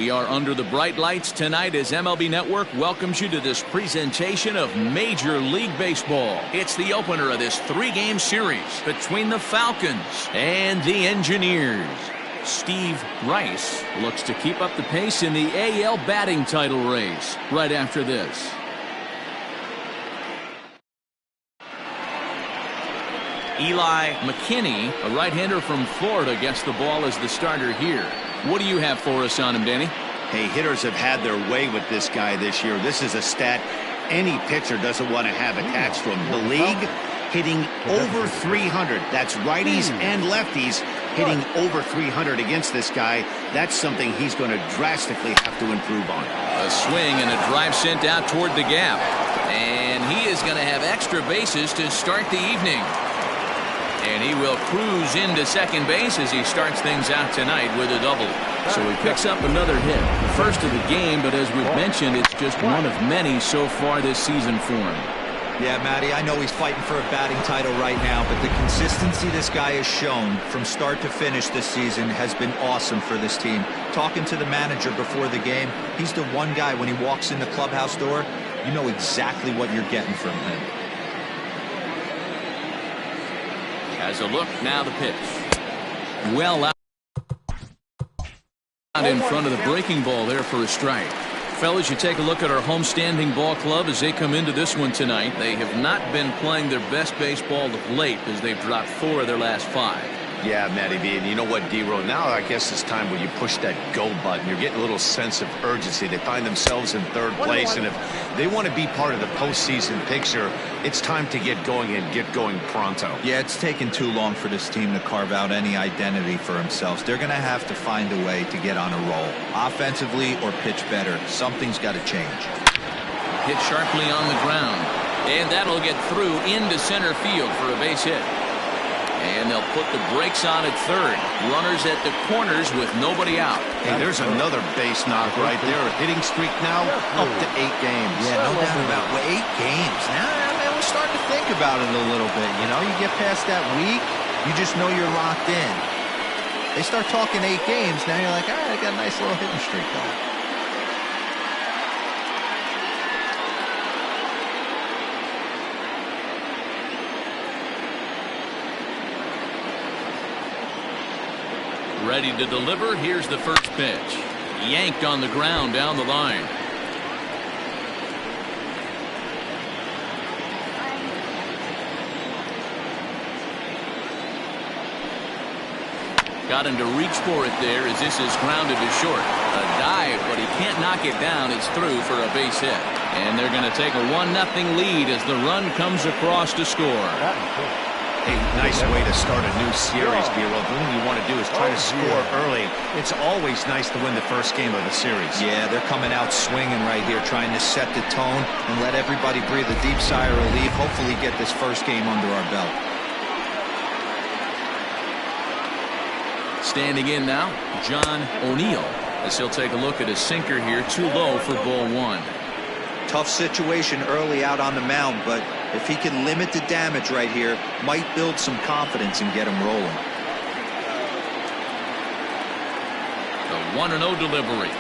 We are under the bright lights tonight as MLB Network welcomes you to this presentation of Major League Baseball. It's the opener of this 3-game series between the Falcons and the Engineers. Steve Rice looks to keep up the pace in the AL batting title race right after this. Eli McKinney, a right-hander from Florida, gets the ball as the starter here. What do you have for us on him, Danny? Hey, hitters have had their way with this guy this year. This is a stat any pitcher doesn't want to have attached to him. The league hitting over 300. That's righties and lefties hitting over 300 against this guy. That's something he's going to drastically have to improve on. A swing and a drive sent out toward the gap. And he is going to have extra bases to start the evening. And he will cruise into second base as he starts things out tonight with a double. So he picks up another hit. The first of the game, but as we've mentioned, it's just one of many so far this season for him. Yeah, Matty, I know he's fighting for a batting title right now, but the consistency this guy has shown from start to finish this season has been awesome for this team. Talking to the manager before the game, he's the one guy when he walks in the clubhouse door, you know exactly what you're getting from him. As a look, now the pitch. Well out in front of the breaking ball there for a strike. Fellas, you take a look at our homestanding ball club as they come into this one tonight. They have not been playing their best baseball of late as they've dropped 4 of their last 5. Yeah, Matty B. And you know what, D-Row? Now I guess it's time when you push that go button. You're getting a little sense of urgency. They find themselves in 3rd place, and if they want to be part of the postseason picture, it's time to get going and get going pronto. Yeah, it's taken too long for this team to carve out any identity for themselves. They're going to have to find a way to get on a roll, offensively or pitch better. Something's got to change. Hit sharply on the ground, and that'll get through into center field for a base hit. And they'll put the brakes on at 3rd. Runners at the corners with nobody out. Hey, there's another base knock right there. A hitting streak now up to 8 games. Yeah, no doubt about it. 8 games. Now, man, we're starting to think about it a little bit. You know, you get past that week, you just know you're locked in. They start talking 8 games, now you're like, all right, I got a nice little hitting streak going. Ready to deliver. Here's the first pitch. Yanked on the ground down the line. Got him to reach for it there as this is grounded to short. A dive, but he can't knock it down. It's through for a base hit. And they're going to take a 1-0 lead as the run comes across to score. Hey, nice way to start a new series, B-Roll. The thing you want to do is try to score early. It's always nice to win the first game of the series. Yeah, they're coming out swinging right here, trying to set the tone and let everybody breathe a deep sigh of relief. Hopefully get this first game under our belt. Standing in now, John O'Neill, as he'll take a look at his sinker here, too low for ball 1. Tough situation early out on the mound, but if he can limit the damage right here, might build some confidence and get him rolling. The 1-0 delivery.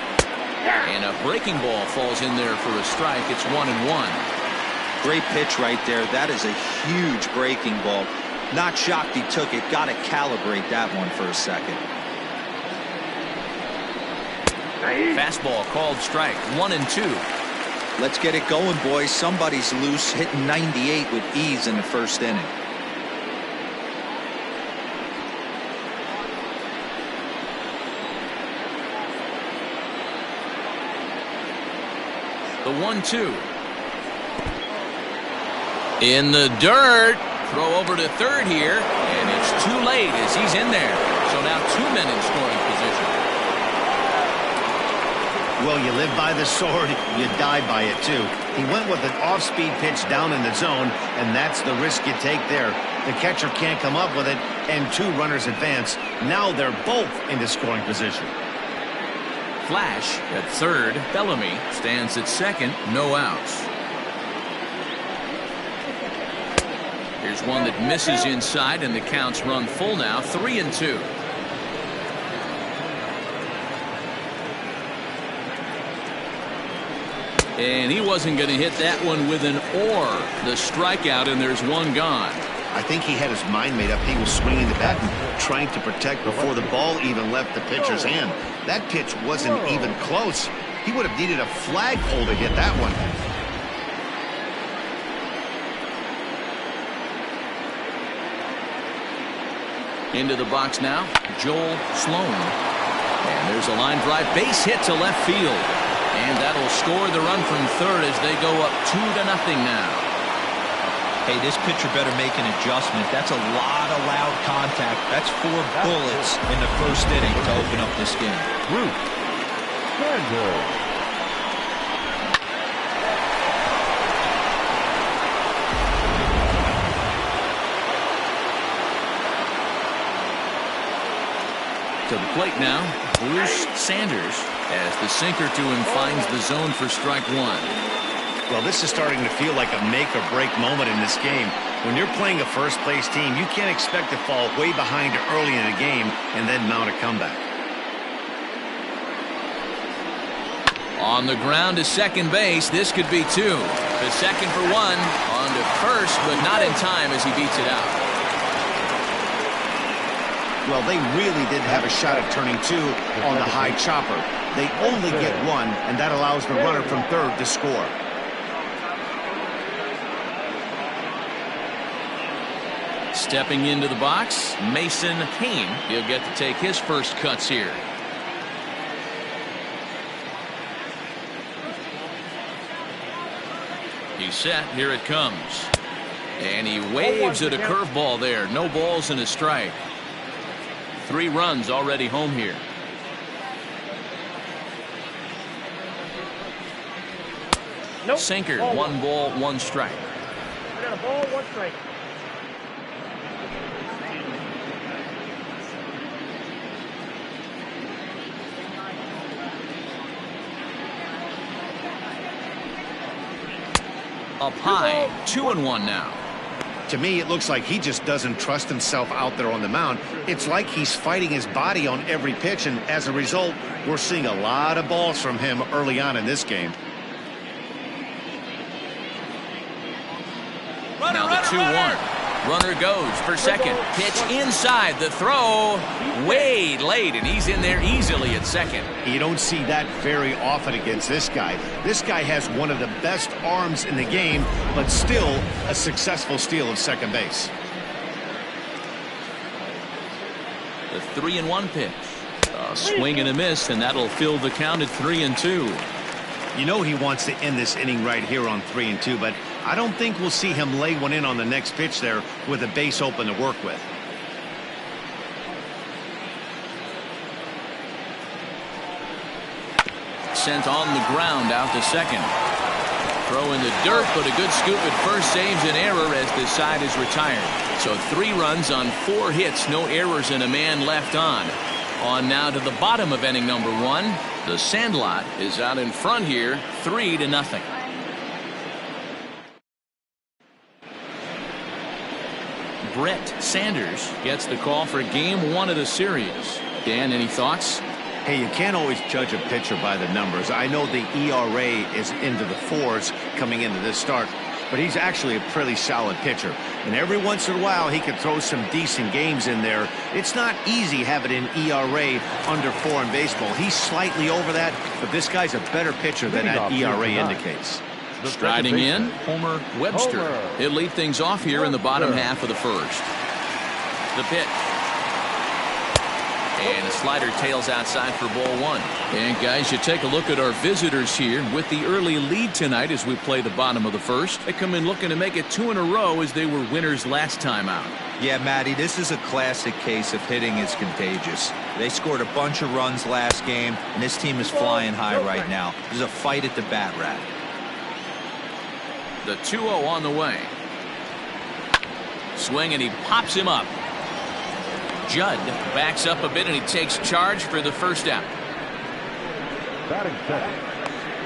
And a breaking ball falls in there for a strike. It's 1-1. Great pitch right there. That is a huge breaking ball. Not shocked he took it. Got to calibrate that one for a second. Fastball called strike. 1-2. Let's get it going, boys. Somebody's loose, hitting 98 with ease in the first inning. The 1-2. In the dirt. Throw over to 3rd here, and it's too late as he's in there. So now 2 men in scoring position. Well, you live by the sword, you die by it too. He went with an off-speed pitch down in the zone, and that's the risk you take there. The catcher can't come up with it, and 2 runners advance. Now they're both into scoring position. Flash at 3rd. Bellamy stands at 2nd. No outs. Here's one that misses inside, and the counts run full now. 3-2. And he wasn't going to hit that one with an or. The strikeout, and there's one gone. I think he had his mind made up. He was swinging the bat and trying to protect before the ball even left the pitcher's hand. That pitch wasn't even close. He would have needed a flagpole to hit that one. Into the box now, Joel Sloan. And there's a line drive, base hit to left field. And that'll score the run from third as they go up 2-0 now. Hey, this pitcher better make an adjustment. That's a lot of loud contact. That's 4 bullets in the first inning to open up this game. To the plate now, Bruce Sanders as the sinker to him finds the zone for strike one. Well, this is starting to feel like a make-or-break moment in this game. When you're playing a first-place team, you can't expect to fall way behind early in a game and then mount a comeback. On the ground to second base, this could be 2. The second for 1, on to first, but not in time as he beats it out. Well, they really didn't have a shot at turning 2 on the high chopper. They only get 1, and that allows the runner from third to score. Stepping into the box, Mason Kane. He'll get to take his first cuts here. He's set. Here it comes. And he waves at a curveball there. No balls and a strike. 3 runs already home here. Nope. Sinker, 1 ball, 1 strike. I got a ball, 1 strike. Up high, 2-1 now. To me, it looks like he just doesn't trust himself out there on the mound. It's like he's fighting his body on every pitch, and as a result, we're seeing a lot of balls from him early on in this game. Now the 2-1. Runner goes for second. Pitch inside. The throw way late, and he's in there easily at second. You don't see that very often against this guy. This guy has one of the best arms in the game, but still a successful steal of second base. The 3-1 pitch. A swing and a miss, and that'll fill the count at 3-2. You know he wants to end this inning right here on 3-2, but I don't think we'll see him lay one in on the next pitch there with a base open to work with. Sent on the ground out to second. Throw in the dirt, but a good scoop at first saves an error as this side is retired. So 3 runs on 4 hits, no errors, and a man left on. On now to the bottom of inning number 1. The Sandlot is out in front here, 3-0. Brett Sanders gets the call for game 1 of the series. Dan, any thoughts? Hey, you can't always judge a pitcher by the numbers. I know the ERA is into the 4s coming into this start, but he's actually a pretty solid pitcher. And every once in a while, he can throw some decent games in there. It's not easy having an ERA under 4 in baseball. He's slightly over that, but this guy's a better pitcher than that ERA indicates. Striding in, Homer Webster. He'll lead things off here in the bottom half of the first. The pitch. And a slider tails outside for ball 1. And guys, you take a look at our visitors here with the early lead tonight as we play the bottom of the first. They come in looking to make it 2 in a row as they were winners last time out. Yeah, Matty, this is a classic case of hitting is contagious. They scored a bunch of runs last game, and this team is flying high right now. There's a fight at the bat rack. The 2-0 on the way. Swing, and he pops him up. Judd backs up a bit, and he takes charge for the first out. Batting second,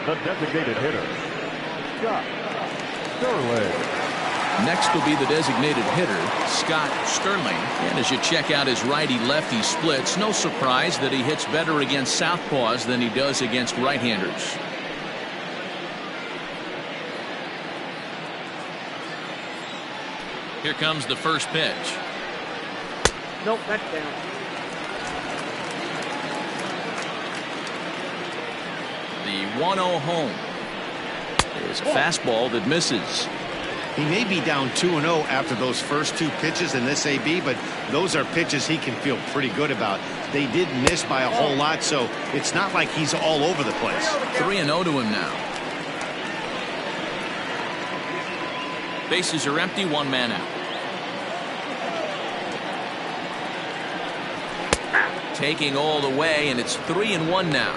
the designated hitter, Scott Sterling. Next will be the designated hitter, Scott Sterling. And as you check out his righty-lefty splits, no surprise that he hits better against southpaws than he does against right-handers. Here comes the first pitch. Nope, that's down. The 1-0 home. There's a fastball that misses. He may be down 2-0 after those first two pitches in this AB, but those are pitches he can feel pretty good about. They did miss by a whole lot, so it's not like he's all over the place. 3-0 to him now. Bases are empty, one man out. Taking all the way, and it's 3-1 now.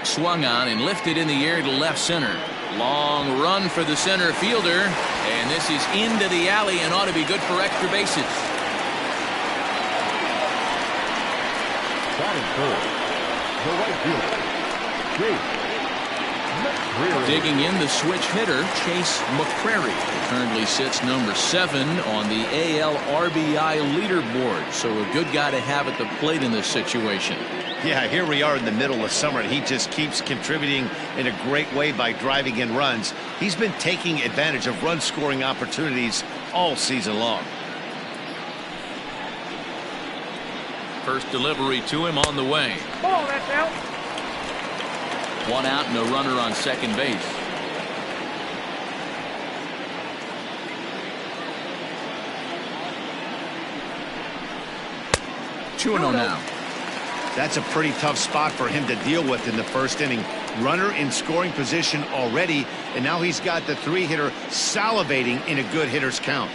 Swung on and lifted in the air to left center. Long run for the center fielder, and this is into the alley and ought to be good for extra bases. Batting third, the right fielder, Chase. Digging in the switch hitter, Chase McCrary. Currently sits number 7 on the AL RBI leaderboard, so a good guy to have at the plate in this situation. Yeah, here we are in the middle of summer, and he just keeps contributing in a great way by driving in runs. He's been taking advantage of run-scoring opportunities all season long. First delivery to him on the way. Oh, that's out. 1 out and a runner on second base. Two and 0 now. That's a pretty tough spot for him to deal with in the first inning. Runner in scoring position already, and now he's got the 3-hitter salivating in a good hitter's count.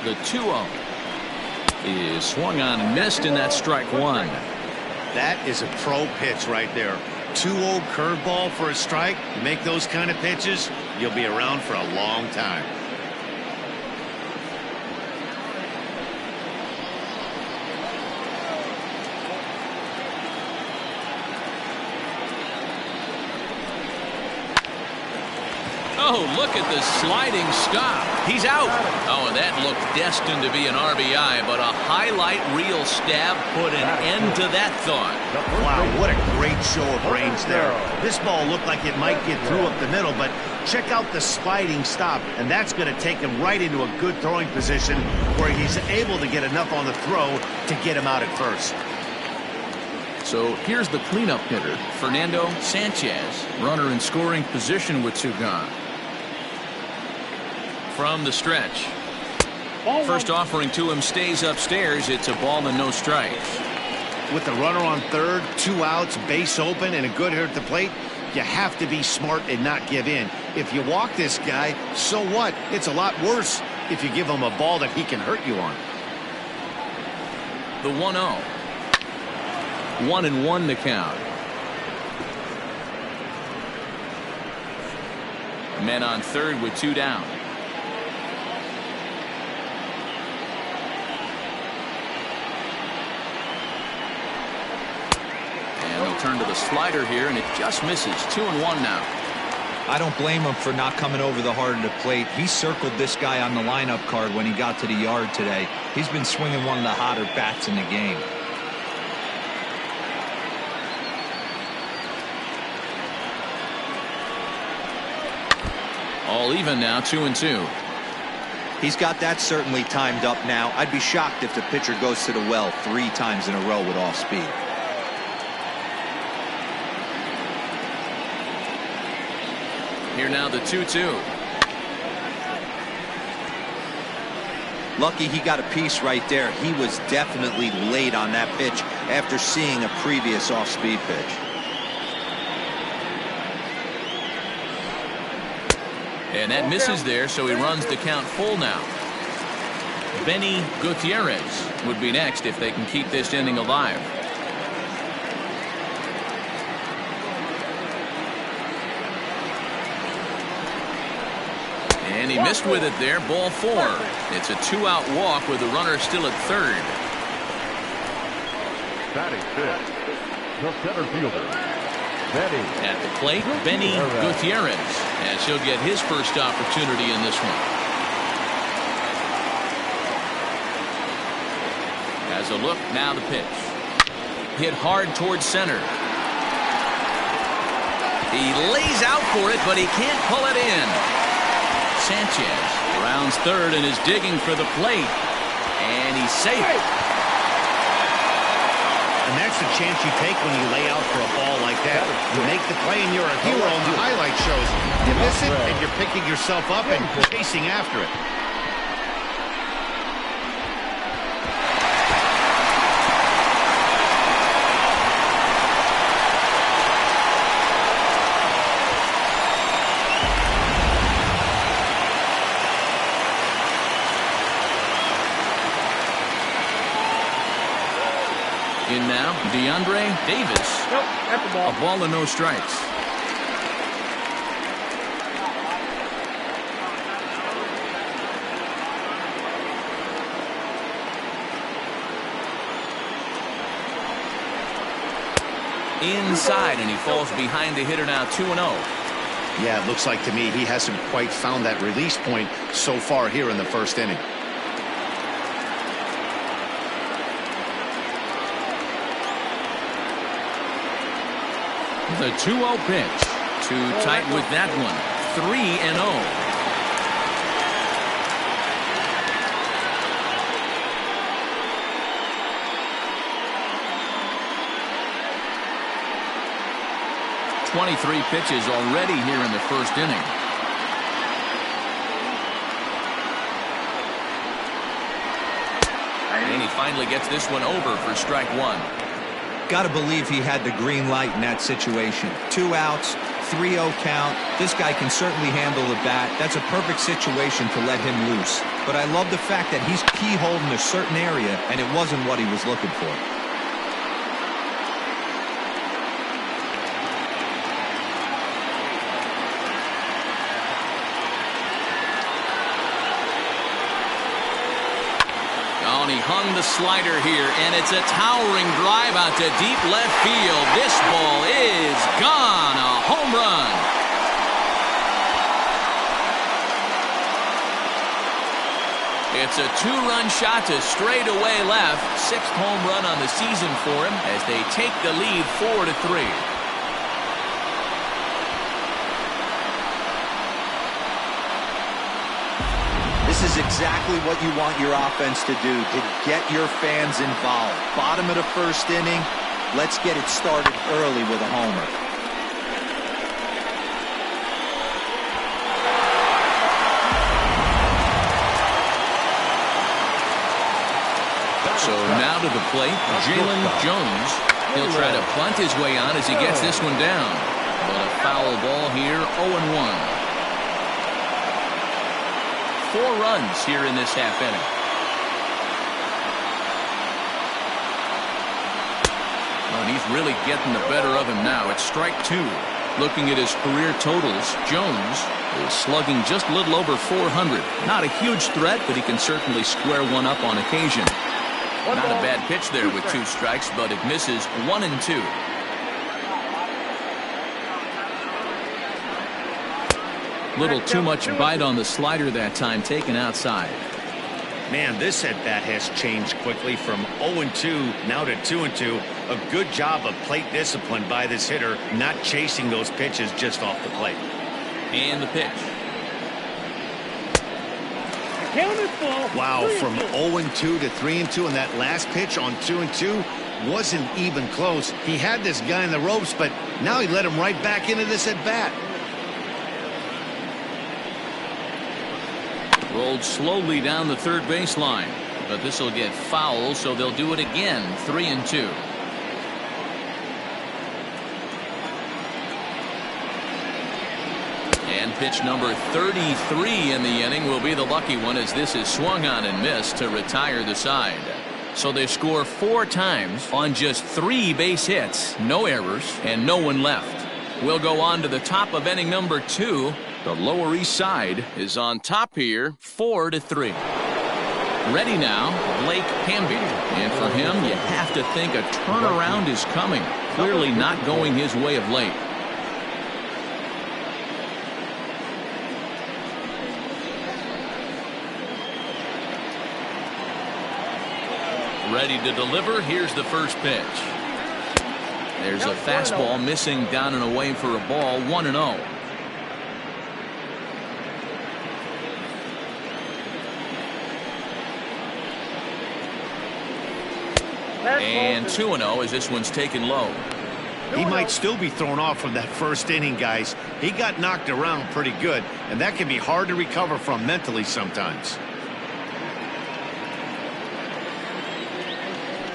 The 2-0 is swung on and missed, and that's strike 1. That is a pro pitch right there. 2-0 curveball for a strike. You make those kind of pitches, you'll be around for a long time. Oh, look at the sliding stop. He's out. Oh, and that looked destined to be an RBI, but a highlight reel stab put an end to that thought. Wow, what a great show of range there. This ball looked like it might get through up the middle, but check out the sliding stop, and that's going to take him right into a good throwing position where he's able to get enough on the throw to get him out at first. So here's the cleanup hitter, Fernando Sanchez. Runner in scoring position with 2 gone. From the stretch. First offering to him stays upstairs. It's a ball and no strikes. With the runner on third, 2 outs, base open, and a good hitter at the plate, you have to be smart and not give in. If you walk this guy, so what? It's a lot worse if you give him a ball that he can hurt you on. The 1-0. 1-1 to count. Men on third with 2 down. And they'll turn to the slider here, and it just misses. 2-1 now. I don't blame him for not coming over the heart of the plate. He circled this guy on the lineup card when he got to the yard today. He's been swinging one of the hotter bats in the game. All even now, 2-2. He's got that certainly timed up now. I'd be shocked if the pitcher goes to the well 3 times in a row with off speed. Here now the 2-2. Lucky he got a piece right there. He was definitely late on that pitch after seeing a previous off-speed pitch. And that misses there, so he runs the count full now. Benny Gutierrez would be next if they can keep this inning alive. And he missed with it there. Ball 4. It's a 2-out walk with the runner still at third. Batting fifth, the center fielder, Benny. At the plate, Benny Gutierrez, as he'll get his first opportunity in this one. As a look, now the pitch. Hit hard towards center. He lays out for it, but he can't pull it in. Sanchez rounds third and is digging for the plate. And he's safe. And that's the chance you take when you lay out for a ball like that. You make the play and you're a hero on the highlight shows. You miss it and you're picking yourself up and chasing after it. In now, DeAndre Davis. Nope, that's the ball. A ball and no strikes. Inside, and he falls behind the hitter now 2-0. Yeah, it looks like to me he hasn't quite found that release point so far here in the first inning. The 2-0 pitch. Too tight with that one. 3-0. Pitches already here in the first inning. And he finally gets this one over for strike one. Got to believe he had the green light in that situation. 2 outs, 3-0 count. This guy can certainly handle the bat. That's a perfect situation to let him loose. But I love the fact that he's keyholed in a certain area, and it wasn't what he was looking for. He hung the slider here, and it's a towering drive out to deep left field. This ball is gone. A home run. It's a 2-run shot to straightaway left. 6th home run on the season for him as they take the lead 4-3. This is exactly what you want your offense to do, to get your fans involved. Bottom of the first inning, let's get it started early with a homer. So now to the plate, Jalen Jones. He'll try to bunt his way on as he gets this one down. But a foul ball here, 0-1. 4 runs here in this half inning. Well, he's really getting the better of him now. It's strike 2. Looking at his career totals, Jones is slugging just a little over 400. Not a huge threat, but he can certainly square one up on occasion. Not a bad pitch there with 2 strikes, but it misses 1 and 2. Little too much bite on the slider that time, taken outside. Man, this at-bat has changed quickly from 0-2 now to 2-2. A good job of plate discipline by this hitter, not chasing those pitches just off the plate. And the pitch. Wow, from 0-2 to 3-2, and that last pitch on 2-2 wasn't even close. He had this guy in the ropes, but now he let him right back into this at-bat. Rolled slowly down the third baseline, but this will get foul, so they'll do it again. 3-2. And pitch number 33 in the inning will be the lucky one, as this is swung on and missed to retire the side. So they score 4 times on just 3 base hits, no errors, and no one left. We'll go on to the top of inning number 2. The Lower East Side is on top here, 4-3. Ready now, Blake Hamby. And for him, you have to think a turnaround is coming. Clearly not going his way of late. Ready to deliver. Here's the first pitch. There's a fastball missing down and away for a ball. 1-0. And 2-0 as this one's taken low. He might still be thrown off from that first inning, guys. He got knocked around pretty good, and that can be hard to recover from mentally sometimes.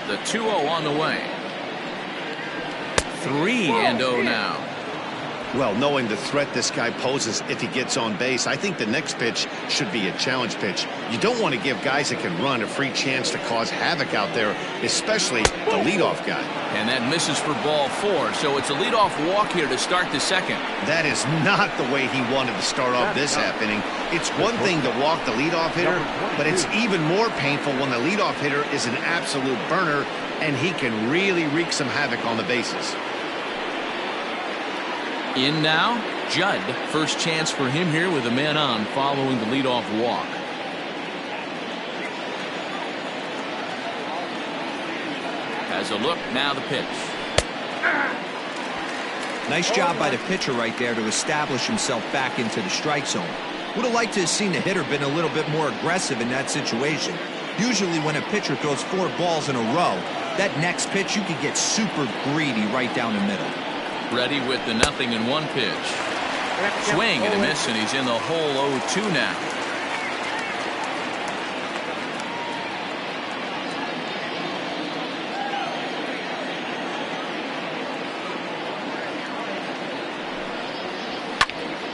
The 2-0 on the way. 3-0 now. Well, knowing the threat this guy poses if he gets on base, I think the next pitch should be a challenge pitch. You don't want to give guys that can run a free chance to cause havoc out there, especially the leadoff guy. And that misses for ball 4, so it's a leadoff walk here to start the second. That is not the way he wanted to start off this half inning. It's one thing to walk the leadoff hitter, but it's even more painful when the leadoff hitter is an absolute burner, and he can really wreak some havoc on the bases. In now, Judd. First chance for him here with a man on following the leadoff walk. Has a look, now the pitch. Nice job by the pitcher right there to establish himself back into the strike zone. Would have liked to have seen the hitter been a little bit more aggressive in that situation. Usually when a pitcher throws 4 balls in a row, that next pitch you could get super greedy right down the middle. Ready with the 0-1 pitch. Swing and a miss, and he's in the hole 0-2 now.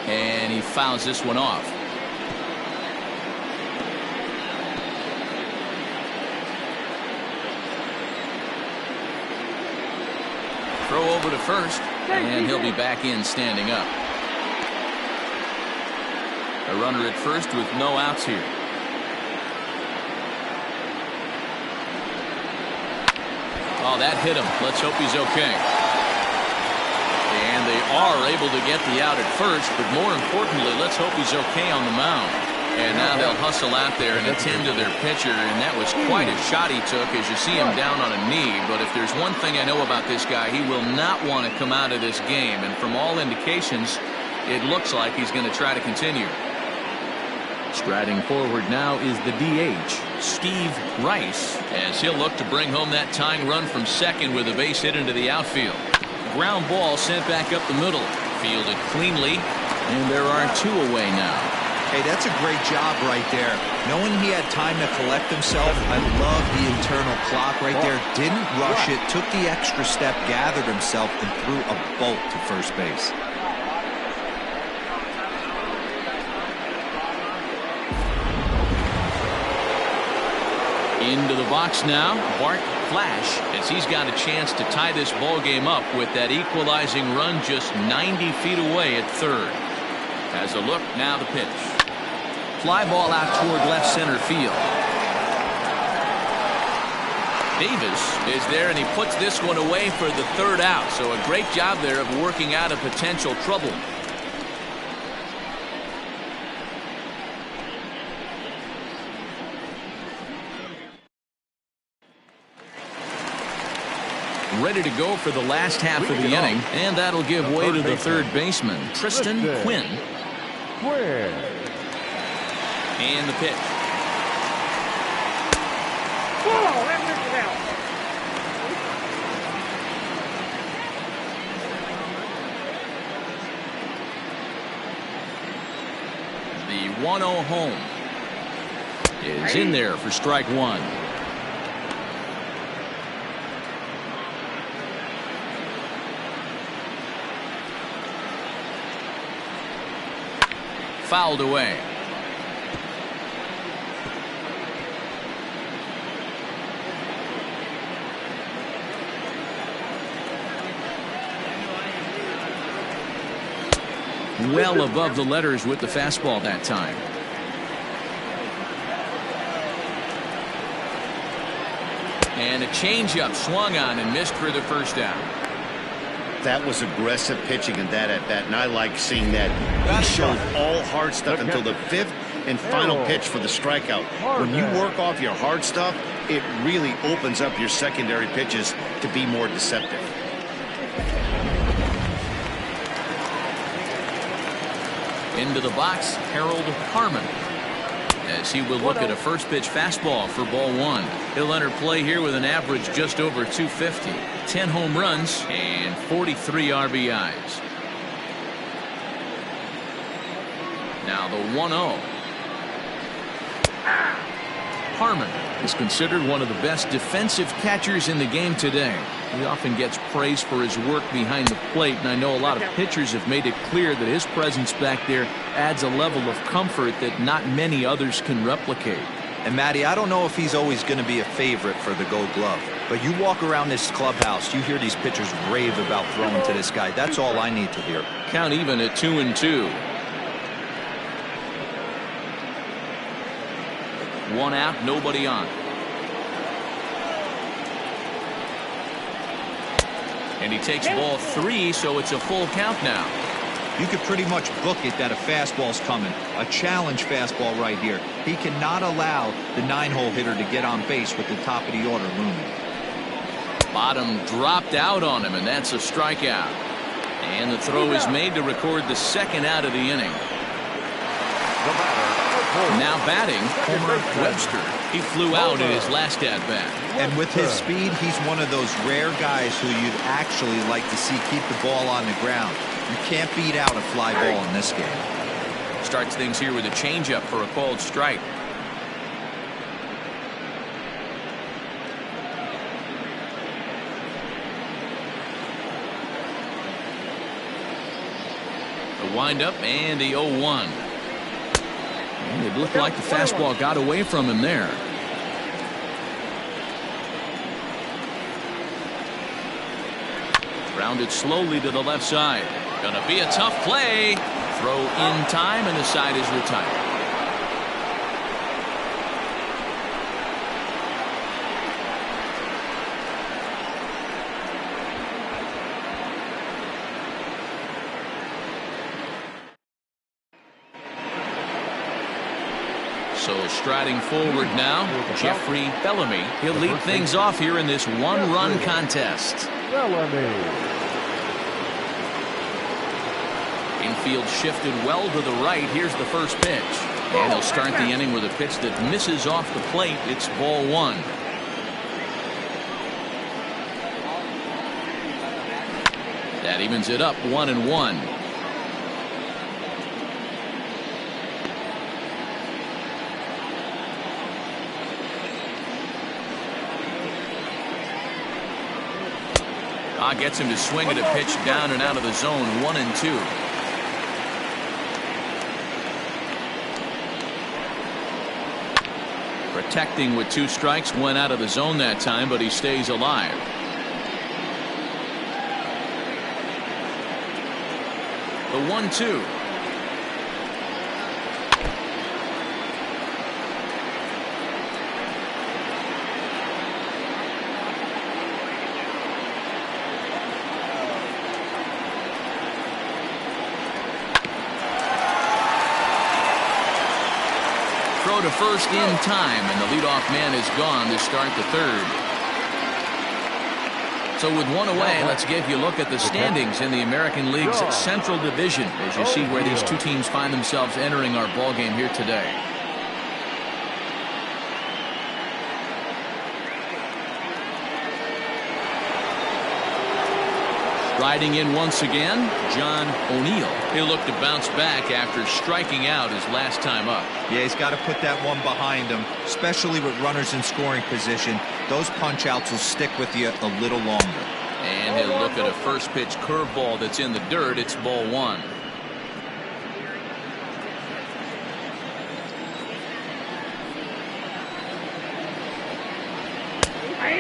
And he fouls this one off. Throw over to first, and he'll be back in standing up. A runner at first with no outs here. Oh, that hit him. Let's hope he's okay. And they are able to get the out at first, but more importantly, let's hope he's okay on the mound. And now they'll hustle out there and attend to their pitcher, and that was quite a shot he took as you see him down on a knee. But if there's one thing I know about this guy, he will not want to come out of this game. And from all indications, it looks like he's going to try to continue. Striding forward now is the DH, Steve Rice, as he'll look to bring home that tying run from second with a base hit into the outfield. Ground ball sent back up the middle. Fielded cleanly, and there are 2 away now. Hey, that's a great job right there. Knowing he had time to collect himself, I love the internal clock right there. Didn't rush it, took the extra step, gathered himself, and threw a bolt to first base. Into the box now, Bart Flash, as he's got a chance to tie this ball game up with that equalizing run just 90 feet away at third. Has a look, now the pitch. Fly ball out toward left center field. Davis is there, and he puts this one away for the third out. So a great job there of working out a potential trouble. Ready to go for the last half of the inning, and that'll give way to the third baseman, Tristan Quinn. And the pitch. Whoa, that missed it out. The 1-0 home is in there for strike 1. Fouled away. Well above the letters with the fastball that time. And a changeup swung on and missed for the first down. That was aggressive pitching in that at bat, and I like seeing that. He showed all hard stuff until the 5th and final pitch for the strikeout. When you work off your hard stuff, it really opens up your secondary pitches to be more deceptive. Into the box, Harold Harmon, as he will look at a first pitch fastball for ball 1. He'll enter play here with an average just over 250, 10 home runs, and 43 RBIs. Now the 1-0. Harmon is considered one of the best defensive catchers in the game today. He often gets praise for his work behind the plate, and I know a lot of pitchers have made it clear that his presence back there adds a level of comfort that not many others can replicate. And Matty, I don't know if he's always going to be a favorite for the Gold Glove, but you walk around this clubhouse, you hear these pitchers rave about throwing to this guy. That's all I need to hear. Count even at 2-2. 1 out, nobody on. And he takes ball 3, so it's a full count now. You could pretty much book it that a fastball's coming. A challenge fastball right here. He cannot allow the 9-hole hitter to get on base with the top of the order looming. Bottom dropped out on him, and that's a strikeout. And the throw is made to record the 2nd out of the inning. Now batting, Homer Webster. He flew out in his last at-bat. And with his speed, he's one of those rare guys who you'd actually like to see keep the ball on the ground. You can't beat out a fly ball in this game. Starts things here with a changeup for a called strike. The windup and the 0-1. It looked like the fastball got away from him there. Rounded slowly to the left side. Gonna be a tough play. Throw in time, and the side is retired. So striding forward now, Jeffrey Bellamy. He'll lead things off here in this one-run contest. Infield shifted well to the right. Here's the first pitch. And he'll start the inning with a pitch that misses off the plate. It's ball 1. That evens it up 1-1. Gets him to swing at a pitch down and out of the zone. 1-2. Protecting with 2 strikes. Went out of the zone that time, but he stays alive. The 1-2. To first in time, and the leadoff man is gone to start the 3rd. So with 1 away, let's give you a look at the standings in the American League's Central Division as you see where these 2 teams find themselves entering our ball game here today. Riding in once again, John O'Neill. He'll look to bounce back after striking out his last time up. Yeah, he's got to put that one behind him, especially with runners in scoring position. Those punch-outs will stick with you a little longer. And he'll look at a first pitch curveball that's in the dirt. It's ball 1.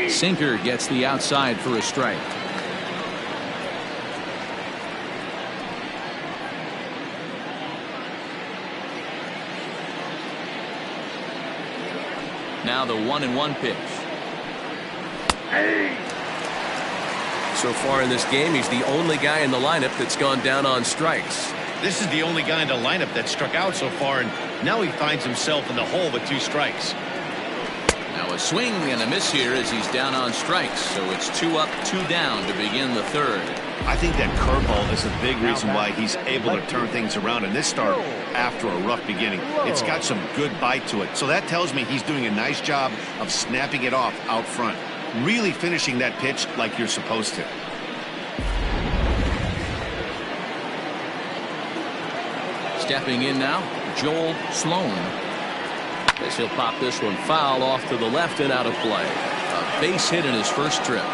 Sinker gets the outside for a strike. Now the 1-1 pitch. So far in this game, he's the only guy in the lineup that's gone down on strikes. This is the only guy in the lineup that struck out so far, and now he finds himself in the hole with 2 strikes. Now a swing and a miss here as he's down on strikes. So it's 2 up, 2 down to begin the third. I think that curveball is a big reason why he's able to turn things around in this start after a rough beginning. It's got some good bite to it. So that tells me he's doing a nice job of snapping it off out front. Really finishing that pitch like you're supposed to. Stepping in now, Joel Sloan. As he'll pop this one foul off to the left and out of play. A base hit in his first trip.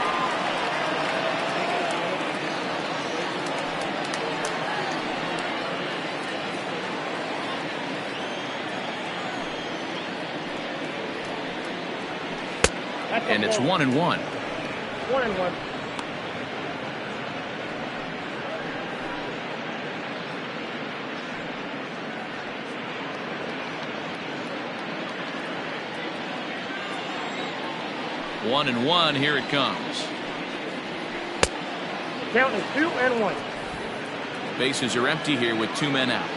And it's 1-1. 1-1. One and one, here it comes. Count is 2-1. Bases are empty here with 2 men out.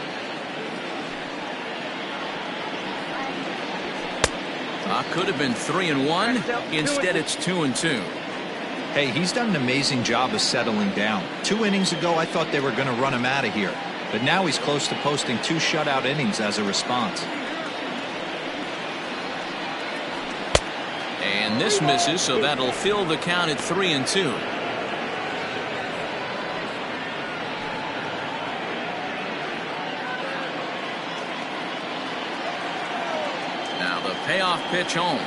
Could have been 3-1. Instead, it's 2-2. Hey, he's done an amazing job of settling down. 2 innings ago, I thought they were going to run him out of here. But now he's close to posting 2 shutout innings as a response. And this misses, so that'll fill the count at 3-2. Now the payoff pitch home.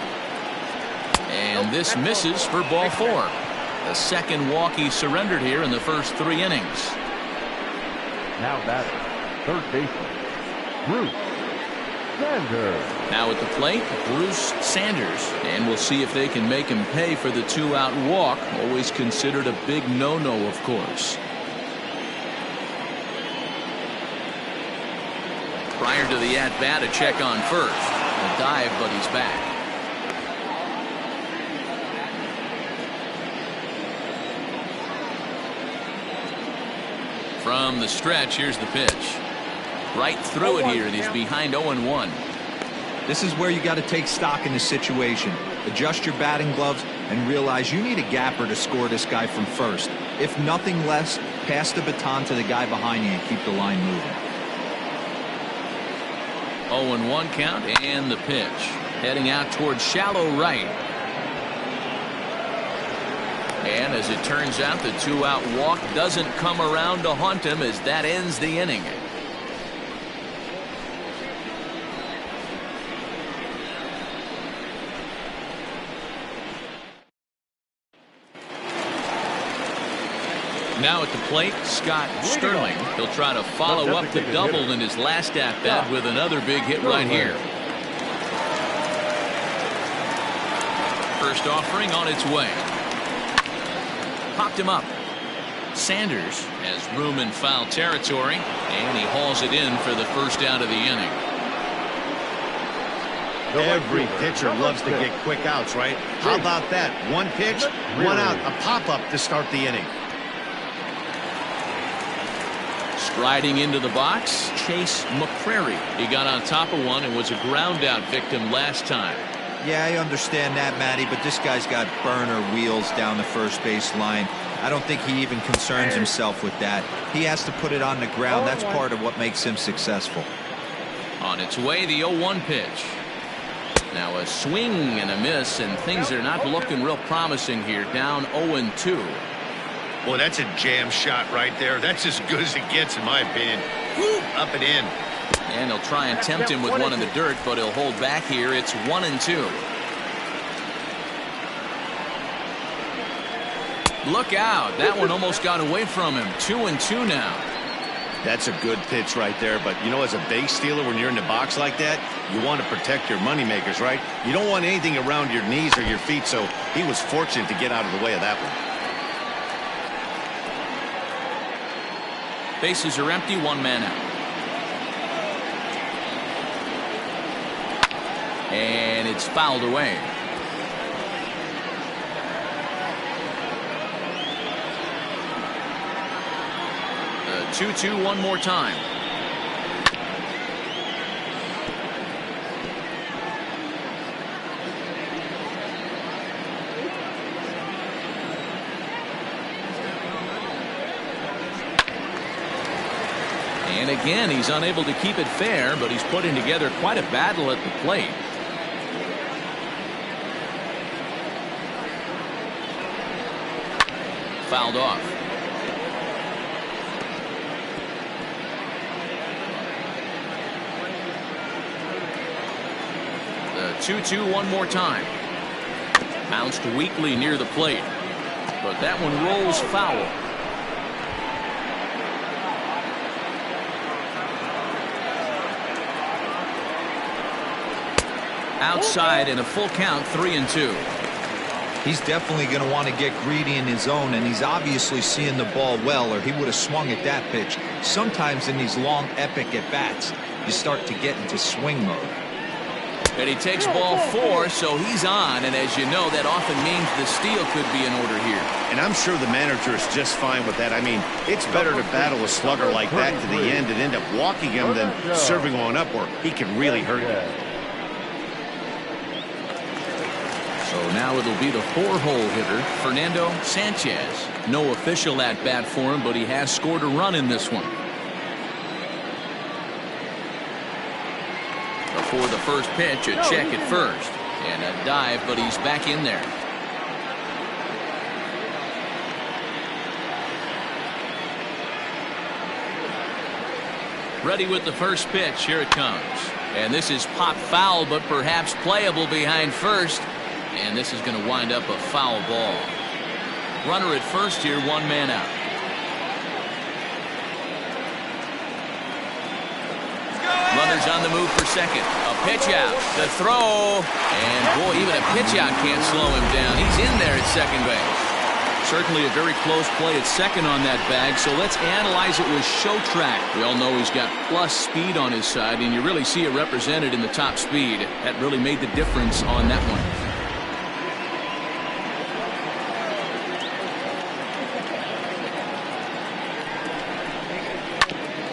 And this misses for ball 4. The second walk he surrendered here in the first 3 innings. Now batting, third baseman, Bruce Sanders. Now at the plate, Bruce Sanders. And we'll see if they can make him pay for the 2-out walk. Always considered a big no-no, of course. Prior to the at-bat, a check on first. A dive, but he's back. From the stretch, here's the pitch. Right through it here, and he's behind 0-1. This is where you got to take stock in the situation. Adjust your batting gloves and realize you need a gapper to score this guy from first. If nothing less, pass the baton to the guy behind you and keep the line moving. 0-1 count, and the pitch. Heading out towards shallow right. And as it turns out, the 2-out walk doesn't come around to haunt him as that ends the inning. Now at the plate, Scott Sterling. He'll try to follow up the double in his last at-bat with another big hit right here. First offering on its way. Popped him up. Sanders has room in foul territory, and he hauls it in for the first out of the inning. Every pitcher loves to get quick outs, right? How about that? 1 pitch, 1 out, a pop-up to start the inning. Striding into the box, Chase McCrary. He got on top of one and was a ground-out victim last time. Yeah, I understand that, Matty, but this guy's got burner wheels down the first base line. I don't think he even concerns himself with that. He has to put it on the ground. That's part of what makes him successful. On its way, the 0-1 pitch. Now a swing and a miss, and things are not looking real promising here. Down 0-2. Boy, that's a jam shot right there. That's as good as it gets, in my opinion. Woo, up and in. And he'll try and tempt him with one in the dirt, but he'll hold back here. It's 1-2. Look out. That one almost got away from him. 2-2 now. That's a good pitch right there, but you know, as a base stealer, when you're in the box like that, you want to protect your moneymakers, right? You don't want anything around your knees or your feet, so he was fortunate to get out of the way of that one. Bases are empty, 1 man out. And it's fouled away. 2-2 one more time. And again, he's unable to keep it fair, but he's putting together quite a battle at the plate. Fouled off. The 2-2 one more time. Bounced weakly near the plate, but that one rolls foul. Outside and a full count, 3-2. He's definitely going to want to get greedy in his zone, and he's obviously seeing the ball well, or he would have swung at that pitch. Sometimes in these long, epic at-bats, you start to get into swing mode. And he takes ball 4, so he's on, and as you know, that often means the steal could be in order here. And I'm sure the manager is just fine with that. I mean, it's better to battle a slugger like that to the end and end up walking him than serving on up where he can really hurt you. So now it'll be the 4-hole hitter, Fernando Sanchez. No official at bat for him, but he has scored a run in this one. Before the first pitch, a check at first. And a dive, but he's back in there. Ready with the first pitch. Here it comes. And this is pop foul, but perhaps playable behind first. And this is going to wind up a foul ball. Runner at first here, 1 man out. Runners on the move for second. A pitch out. The throw. And boy, even a pitch out can't slow him down. He's in there at second base. Certainly a very close play at second on that bag. So let's analyze it with show track. We all know he's got plus speed on his side, and you really see it represented in the top speed. That really made the difference on that one.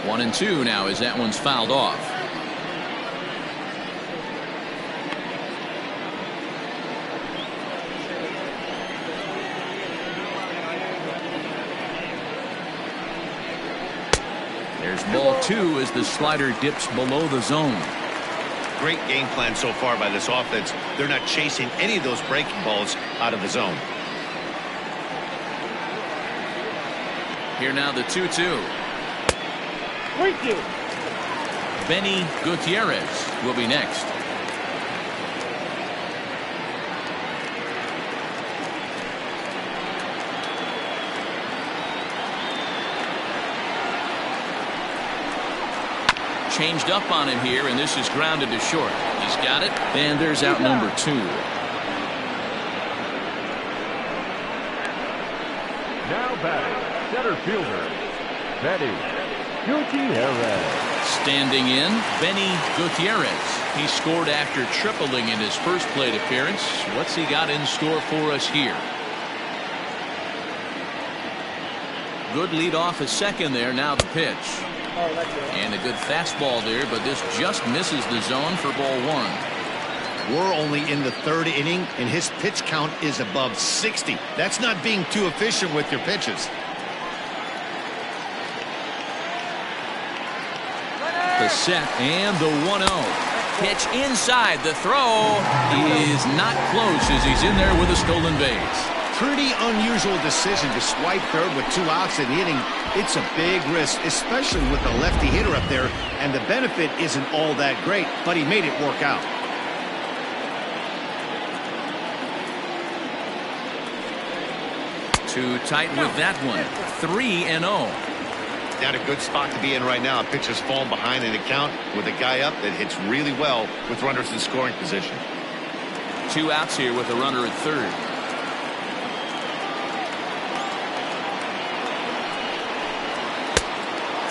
1-2 now as that one's fouled off. There's ball 2 as the slider dips below the zone. Great game plan so far by this offense. They're not chasing any of those breaking balls out of the zone. Here now the 2-2. Thank you. Benny Gutierrez will be next. Changed up on him here, and this is grounded to short. He's got it, and there's out number 2. Now batting, center fielder, Benny Gutierrez. Standing in, Benny Gutierrez. He scored after tripling in his first plate appearance. What's he got in store for us here? Good lead off a second there. Now the pitch. And a good fastball there, but this just misses the zone for ball 1. We're only in the 3rd inning, and his pitch count is above 60. That's not being too efficient with your pitches. The set and the 1-0. Pitch inside. The throw is not close as he's in there with a stolen base. Pretty unusual decision to swipe third with 2 outs in the inning. It's a big risk, especially with the lefty hitter up there, and the benefit isn't all that great, but he made it work out. Too tight with that one. 3-0. Not a good spot to be in right now. A pitcher's falling behind in the count with a guy up that hits really well with runners in scoring position. 2 outs here with a runner at third.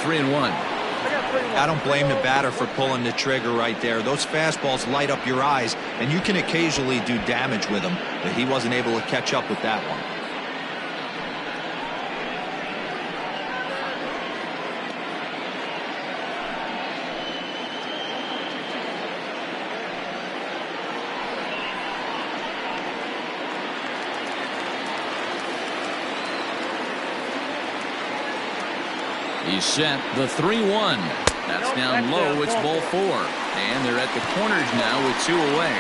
Three and 1. I don't blame the batter for pulling the trigger right there. Those fastballs light up your eyes, and you can occasionally do damage with them, but he wasn't able to catch up with that one. He's set the 3-1. That's down low. It's ball 4. And they're at the corners now with 2 away.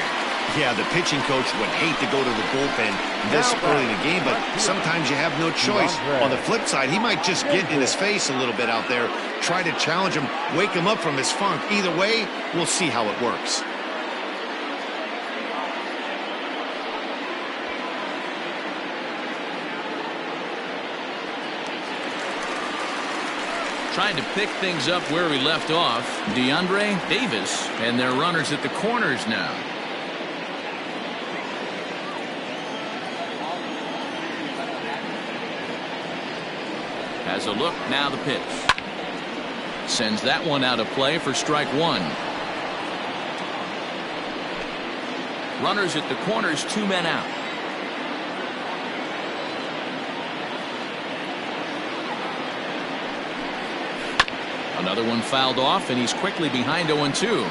Yeah, the pitching coach would hate to go to the bullpen this early in the game, but sometimes you have no choice. On the flip side, he might just get in his face a little bit out there, try to challenge him, wake him up from his funk. Either way, we'll see how it works. Trying to pick things up where we left off. DeAndre Davis, and their runners at the corners now. Has a look, now the pitch. Sends that one out of play for strike 1. Runners at the corners, 2 men out. Another one fouled off, and he's quickly behind 0-2.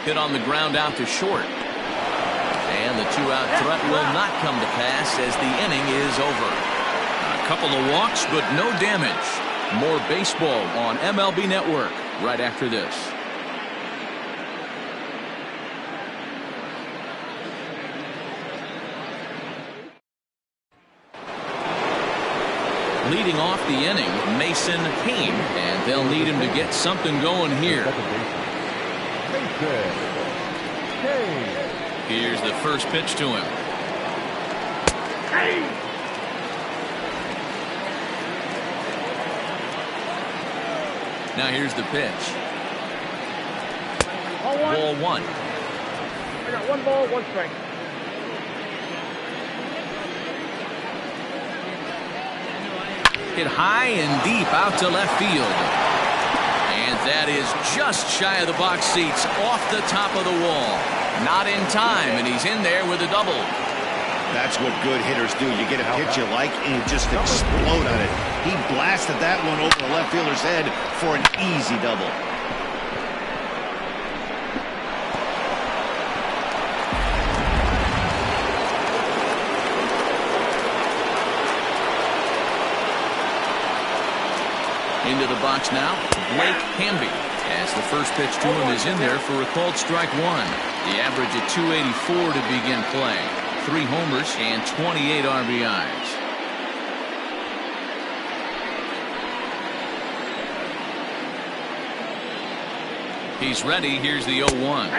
Hit on the ground out to short. And the 2-out threat will not come to pass as the inning is over. A couple of walks, but no damage. More baseball on MLB Network right after this. Leading off the inning, Mason Payne, and they'll need him to get something going here. Here's the first pitch to him. Now here's the pitch. Ball 1. I got 1 ball, 1 strike. Hit high and deep out to left field. And that is just shy of the box seats, off the top of the wall. Not in time, and he's in there with a double. That's what good hitters do. You get a pitch you like, and you just explode on it. He blasted that one over the left fielder's head for an easy double. Into the box now, Blake Hamby, as the first pitch to him is in there for a called strike 1. The average at 284 to begin play. 3 homers and 28 RBIs. He's ready. Here's the 0-1.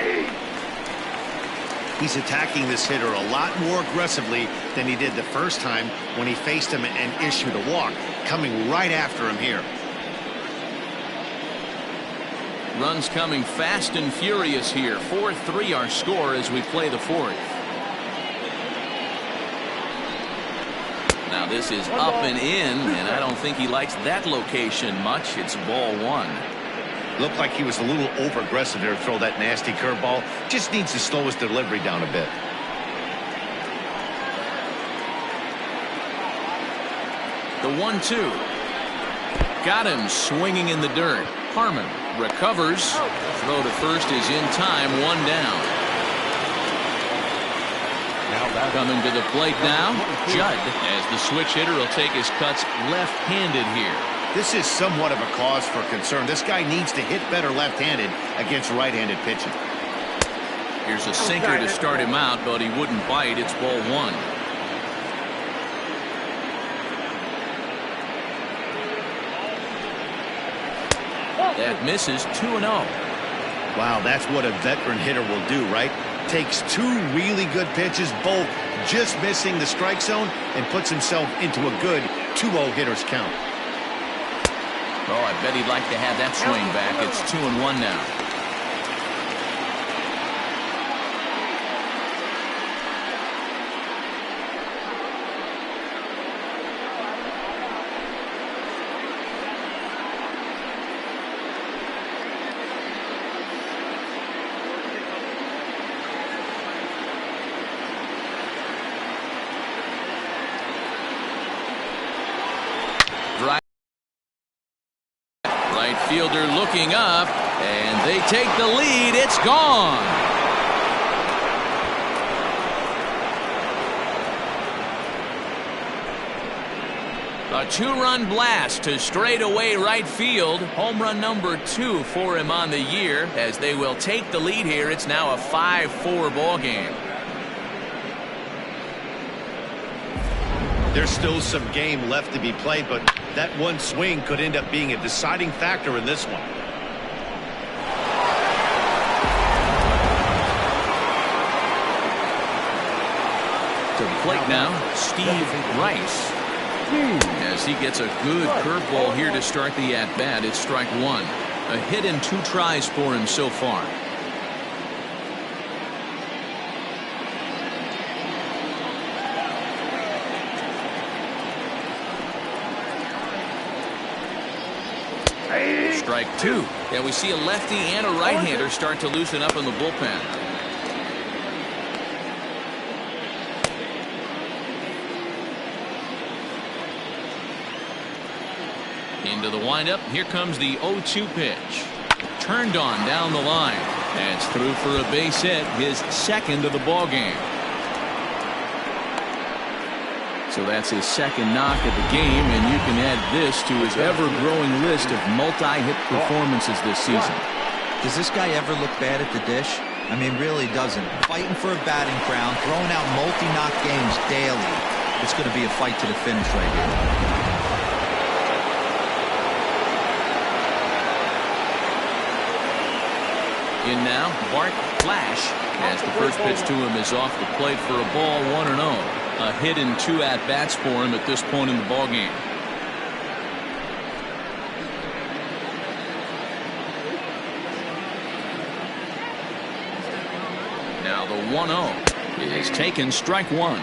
He's attacking this hitter a lot more aggressively than he did the first time when he faced him and issued a walk. Coming right after him here. Runs coming fast and furious here. 4-3 our score as we play the 4th. Now this is up and in, and I don't think he likes that location much. It's ball 1. Looked like he was a little over-aggressive there to throw that nasty curveball. Just needs to slow his delivery down a bit. The 1-2. Got him swinging in the dirt. Harmon recovers. Throw to first is in time. 1 down. Coming to the plate now, Judd, as the switch hitter will take his cuts left-handed here. This is somewhat of a cause for concern. This guy needs to hit better left-handed against right-handed pitching. Here's a sinker to start him out, but he wouldn't bite. It's ball 1. That misses. 2-0. Wow, that's what a veteran hitter will do, right? Takes 2 really good pitches, both just missing the strike zone, and puts himself into a good 2-0 hitter's count. Oh, I bet he'd like to have that swing back. It's 2-1 now. fielder looking up, and they take the lead. It's gone. A two-run blast to straightaway right field. Home run number 2 for him on the year, as they will take the lead here. It's now a 5-4 ball game. There's still some game left to be played, but that one swing could end up being a deciding factor in this one. To the plate now, Steve Rice. As he gets a good curveball here to start the at-bat. It's strike 1. A hit in 2 tries for him so far. Strike 2. And we see a lefty and a right-hander start to loosen up in the bullpen. Into the windup. Here comes the 0-2 pitch. Turned on down the line. That's through for a base hit, his second of the ball game. So that's his second knock of the game, and you can add this to his ever-growing list of multi-hit performances this season. Does this guy ever look bad at the dish? I mean, really doesn't. Fighting for a batting crown, throwing out multi-knock games daily. It's going to be a fight to the finish right here. In now, Bart Flash, as the first pitch to him is off the plate for a ball, 1-0. A hit in 2 at-bats for him at this point in the ball game. Now the 1-0 is taken, strike 1.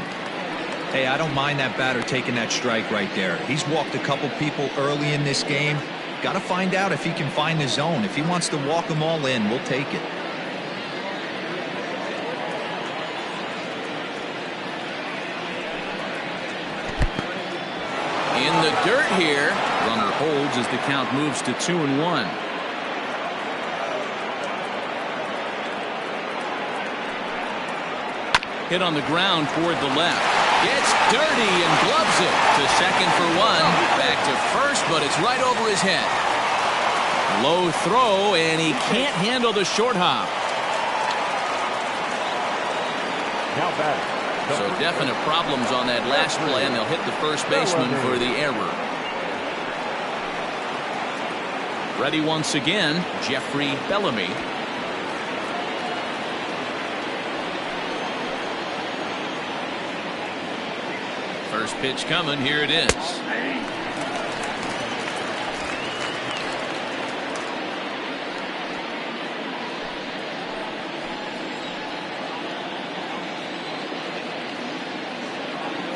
Hey, I don't mind that batter taking that strike right there. He's walked a couple people early in this game. Got to find out if he can find the zone. If he wants to walk them all in, we'll take it. In the dirt here. Runner holds as the count moves to 2-1. Hit on the ground toward the left. Gets dirty and gloves it to second for 1. Back to first, but it's right over his head. Low throw, and he can't handle the short hop. Now back. So definite problems on that last play, and they'll hit the first baseman for the error. Ready once again, Jeffrey Bellamy. First pitch coming, here it is.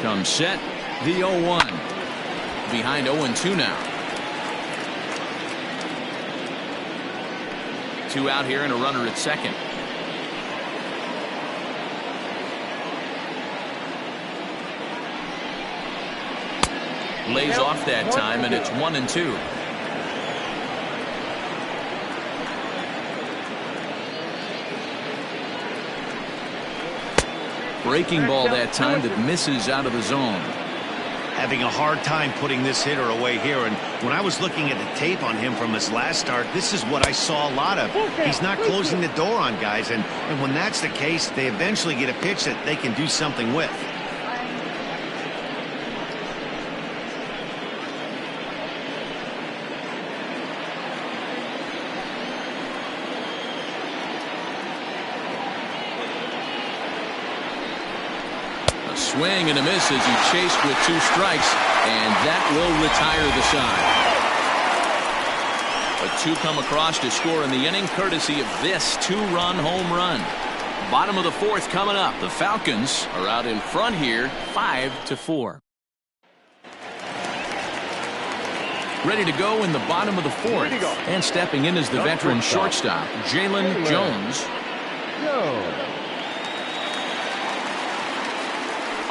Comes set, the 0-1. Behind 0-2 now. 2 out here and a runner at second. Lays off that time, and it's 1-2. Breaking ball that time that misses out of the zone. Having a hard time putting this hitter away here, and when I was looking at the tape on him from his last start, this is what I saw a lot of. He's not closing the door on guys, and when that's the case, they eventually get a pitch that they can do something with. Swing and a miss as he chased with 2 strikes, and that will retire the side. A 2 come across to score in the inning, courtesy of this 2-run home run. Bottom of the 4th coming up. The Falcons are out in front here, 5-4. Ready to go in the bottom of the 4th, and stepping in is the veteran shortstop, Jalen Jones.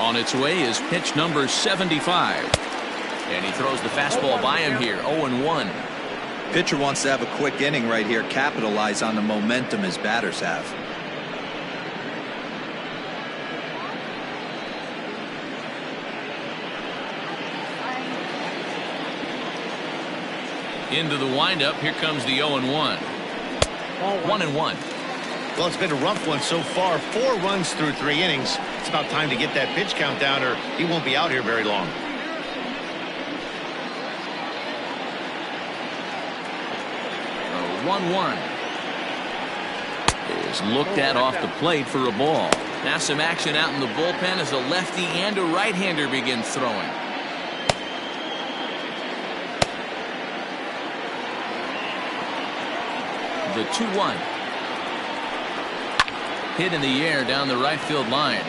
On its way is pitch number 75. And he throws the fastball by him here, 0-1. Pitcher wants to have a quick inning right here, capitalize on the momentum his batters have. Into the windup. Here comes the 0-1. 1-1. Well, it's been a rough one so far. 4 runs through 3 innings. It's about time to get that pitch count down, or he won't be out here very long. The 1-1 is looked at off the plate for a ball. Now some action out in the bullpen as a lefty and a right-hander begin throwing. The 2-1. Hit in the air down the right field line.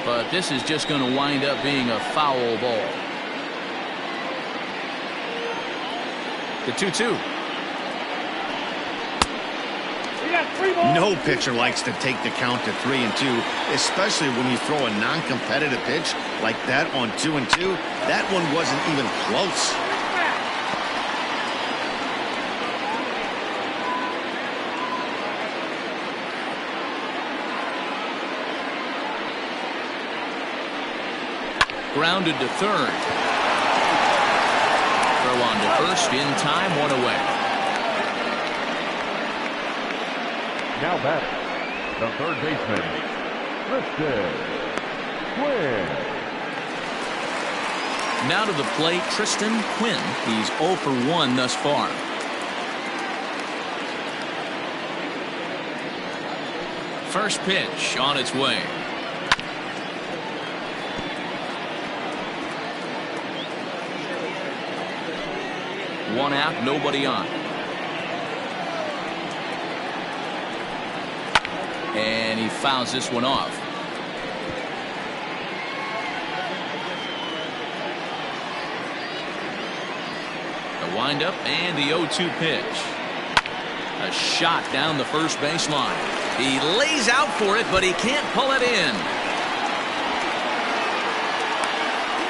But this is just going to wind up being a foul ball. The 2-2. No pitcher likes to take the count to 3-2, especially when you throw a non-competitive pitch like that on 2-2. That one wasn't even close. Grounded to third. Throw on to first in time, 1 away. Now batting, the third baseman, Tristan Quinn. Now to the plate, Tristan Quinn. He's 0 for 1 thus far. First pitch on its way. One out, nobody on. And he fouls this one off. The windup and the 0-2 pitch. A shot down the first baseline. He lays out for it, but he can't pull it in.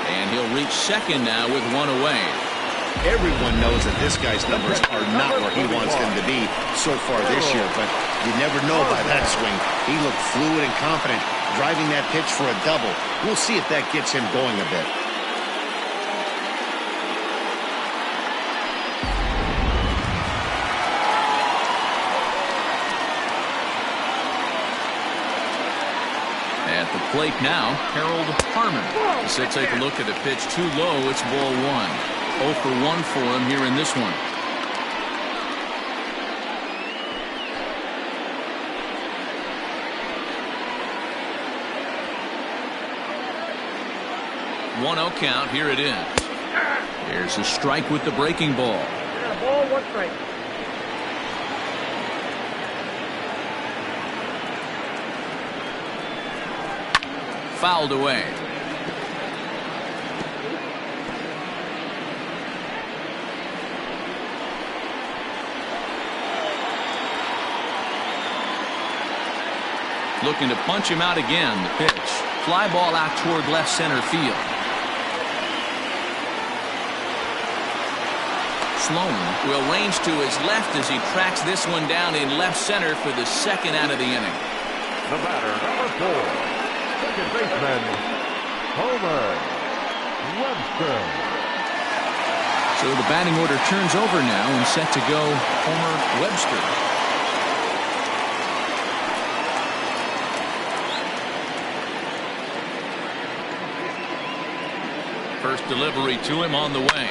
And he'll reach second now with 1 away. Everyone knows that this guy's numbers are not where he wants them to be so far this year, but you never know by that swing. He looked fluid and confident, driving that pitch for a double. We'll see if that gets him going a bit. At the plate now, Harold Harmon. So take a look at the pitch too low. It's ball 1. 0 for 1 for him here in this one. One-0 count. Here it is. There's a strike with the breaking ball. Ball, 1 strike. Fouled away. Looking to punch him out again. The pitch. Fly ball out toward left center field. Sloan will range to his left as he tracks this one down in left center for the second out of the inning. The batter, number 4, second baseman, Homer Webster. So the batting order turns over now and set to go Homer Webster. First delivery to him on the way.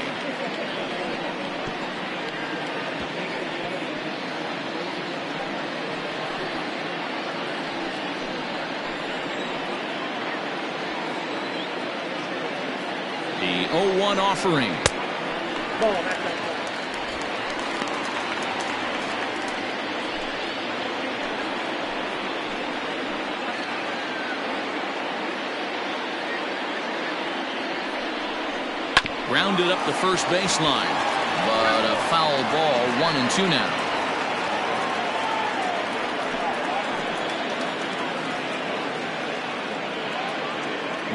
The 0-1 offering. Ball, that's it. Grounded up the first baseline, but a foul ball. 1-2 now.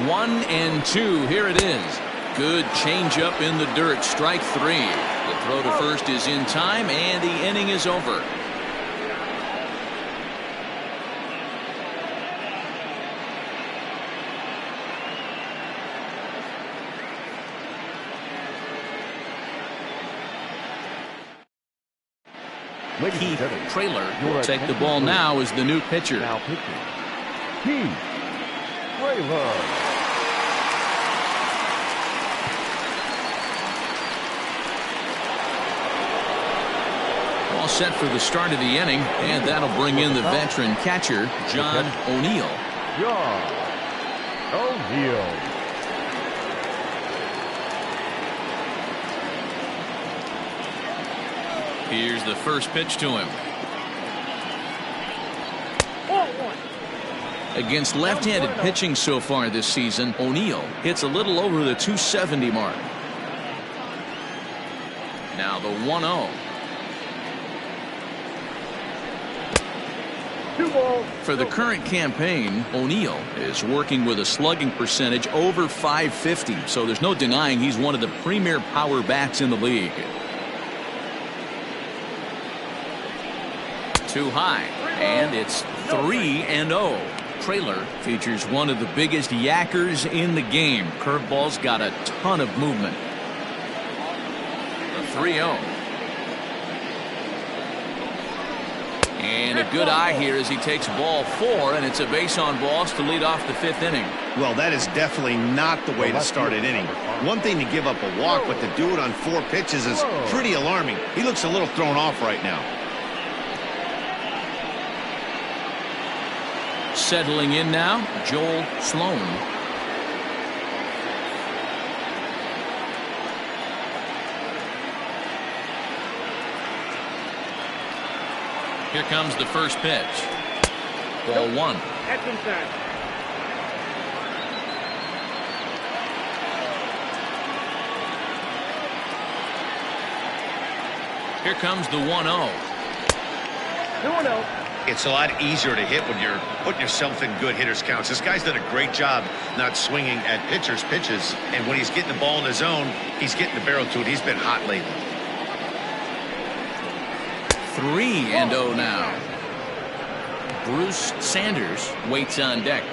One and two. Here it is. Good changeup in the dirt. Strike 3. The throw to first is in time, and the inning is over. Keith Trailer will take the ball now as the new pitcher. Now pitching, Keith Trailer. All set for the start of the inning, and that'll bring in the veteran catcher, John O'Neill. John O'Neill. Here's the first pitch to him. Against left-handed pitching so far this season, O'Neill hits a little over the 270 mark. Now the 1-0. For the current campaign, O'Neill is working with a slugging percentage over .550, so there's no denying he's one of the premier power bats in the league. Too high, and it's 3-0. Trailer features one of the biggest yackers in the game. Curveball's got a ton of movement. The 3-0. And a good eye here as he takes ball 4, and it's a base on balls to lead off the 5th inning. Well, that is definitely not the way to start an inning. One thing to give up a walk, but to do it on 4 pitches is pretty alarming. He looks a little thrown off right now. Settling in now, Joel Sloan. Here comes the first pitch. Ball 1. That's inside. Here comes the 1-0. 2-0. It's a lot easier to hit when you're putting yourself in good hitters' counts. This guy's done a great job not swinging at pitchers' pitches. And when he's getting the ball in his zone, he's getting the barrel to it. He's been hot lately. 3-0 now. Bruce Sanders waits on deck.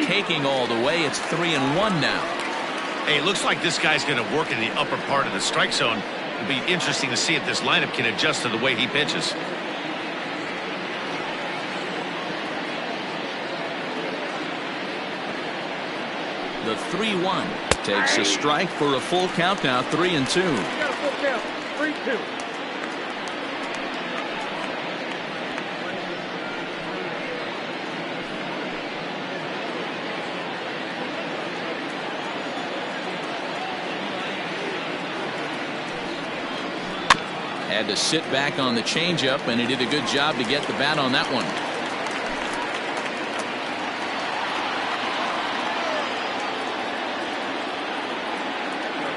Taking all the way, it's 3-1 now. Hey, it looks like this guy's going to work in the upper part of the strike zone. It'll be interesting to see if this lineup can adjust to the way he pitches. The 3-1 takes a strike for a full count now, 3-2. You got a full count. 3-2. Had to sit back on the changeup, and he did a good job to get the bat on that one.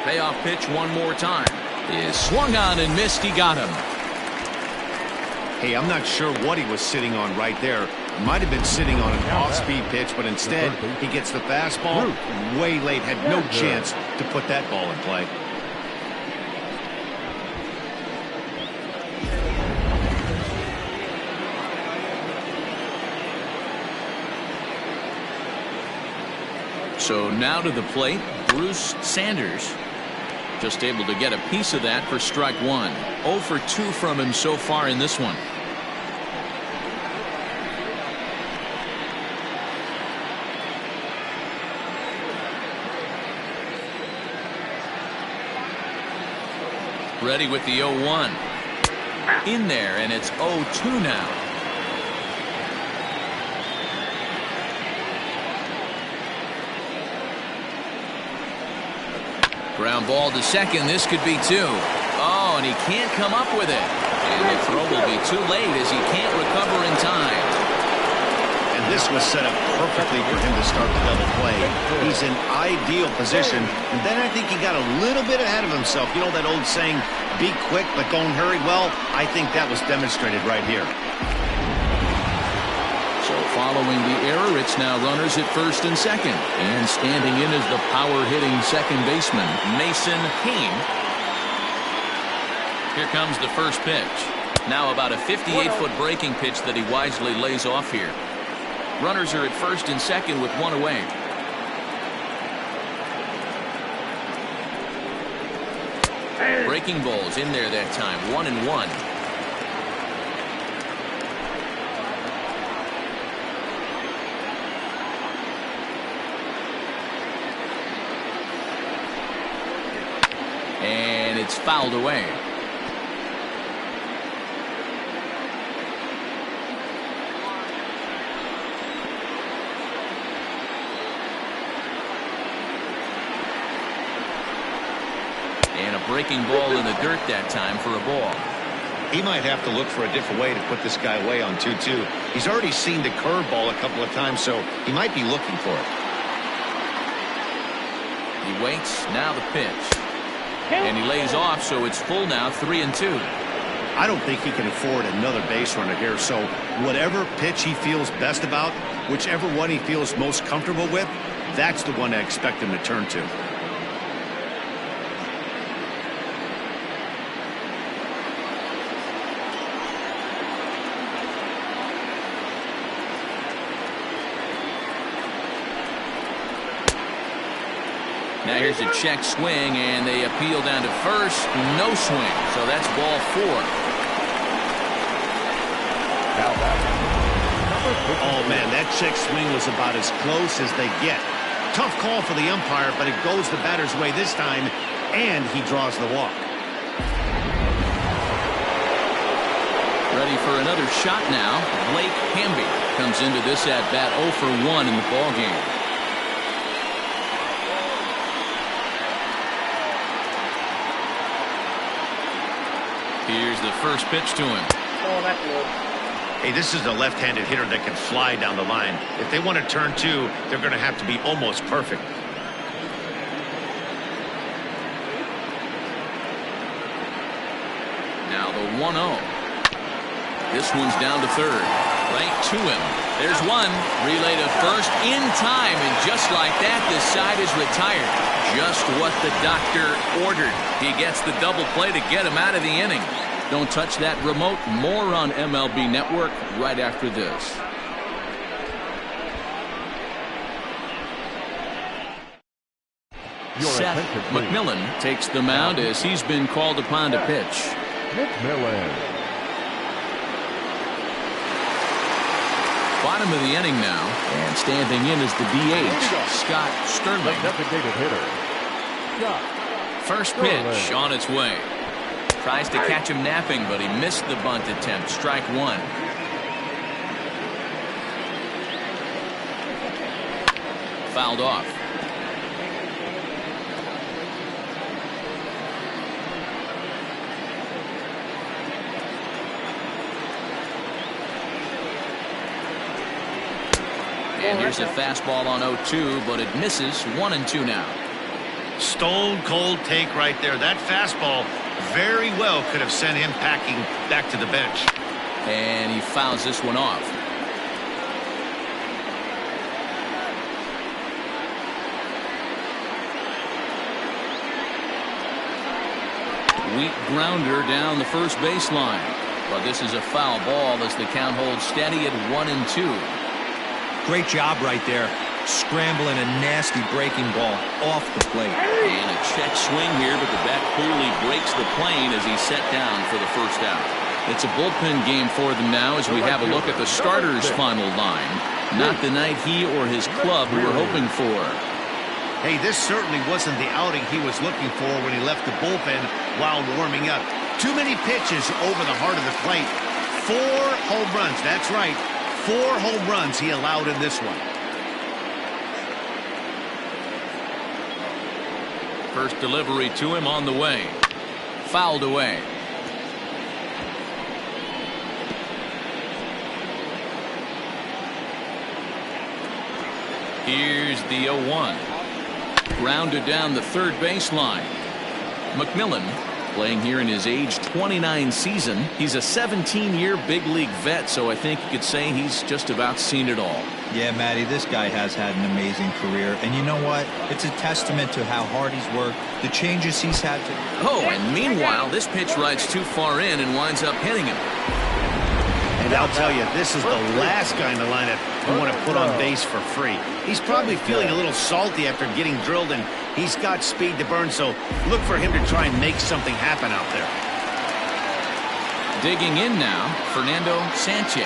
Payoff pitch one more time. Is swung on and missed. He got him. Hey, I'm not sure what he was sitting on right there. Might have been sitting on an off-speed pitch, but instead he gets the fastball way late. Had no chance to put that ball in play. So now to the plate, Bruce Sanders. Just able to get a piece of that for strike 1. 0 for 2 from him so far in this one. Ready with the 0-1. In there, and it's 0-2 now. Ground ball to second. This could be 2. Oh, and he can't come up with it. And the throw will be too late as he can't recover in time. And This was set up perfectly for him to start the double play. He's in ideal position, and then I think he got a little bit ahead of himself. You know that old saying, be quick but don't hurry? Well, I think that was demonstrated right here. So following the error, it's now runners at first and second. And standing in is the power-hitting second baseman, Mason Hain. Here comes the first pitch. Now about a 58-foot breaking pitch that he wisely lays off here. Runners are at first and second with one away. Breaking balls in there that time, 1-1. And it's fouled away. And a breaking ball in the dirt that time for a ball. He might have to look for a different way to put this guy away on 2-2. He's already seen the curveball a couple of times, so he might be looking for it. He waits, now the pitch. And he lays off, so it's full now, 3-2. I don't think he can afford another base runner here, so whatever pitch he feels best about, whichever one he feels most comfortable with, that's the one I expect him to turn to. Now here's a check swing, and they appeal down to first. No swing, so that's ball 4. Oh, man, that check swing was about as close as they get. Tough call for the umpire, but it goes the batter's way this time, and he draws the walk. Ready for another shot now. Blake Hamby comes into this at-bat 0 for 1 in the ballgame. Here's the first pitch to him. Oh, that's low. Hey, this is a left-handed hitter that can fly down the line. If they want to turn 2, they're going to have to be almost perfect. Now the 1-0. This one's down to third. Right to him. There's one. Relay to first in time, and just like that, the side is retired. Just what the doctor ordered. He gets the double play to get him out of the inning. Don't touch that remote. More on MLB Network right after this. Seth McMillan takes the mound as he's been called upon to pitch. McMillan. Bottom of the inning now, and standing in is the DH, Scott Sterling. Designated hitter. First pitch on its way. Tries to catch him napping, but he missed the bunt attempt. Strike 1. Fouled off. And here's a fastball on 0-2, but it misses. 1-2 now. Stone cold take right there. That fastball very well could have sent him packing back to the bench. And he fouls this one off. Weak grounder down the first baseline. But this is a foul ball as the count holds steady at 1-2. Great job right there. Scrambling a nasty breaking ball off the plate. And a check swing here, but the bat clearly breaks the plane as he's set down for the first out. It's a bullpen game for them now as we have a look at the starter's final line. Not the night he or his club were hoping for. Hey, this certainly wasn't the outing he was looking for when he left the bullpen while warming up. Too many pitches over the heart of the plate. 4 home runs, that's right. 4 home runs he allowed in this one. First delivery to him on the way. Fouled away. Here's the 0-1. Grounded down the third baseline. McMillan playing here in his age 29 season. He's a 17-year big league vet, so I think you could say he's just about seen it all. Yeah, Matty, this guy has had an amazing career. And you know what? It's a testament to how hard he's worked, the changes he's had to. Oh, and meanwhile, this pitch rides too far in and winds up hitting him. And I'll tell you, this is the last guy in the lineup you want to put on base for free. He's probably feeling a little salty after getting drilled, and he's got speed to burn, so look for him to try and make something happen out there. Digging in now, Fernando Sanchez.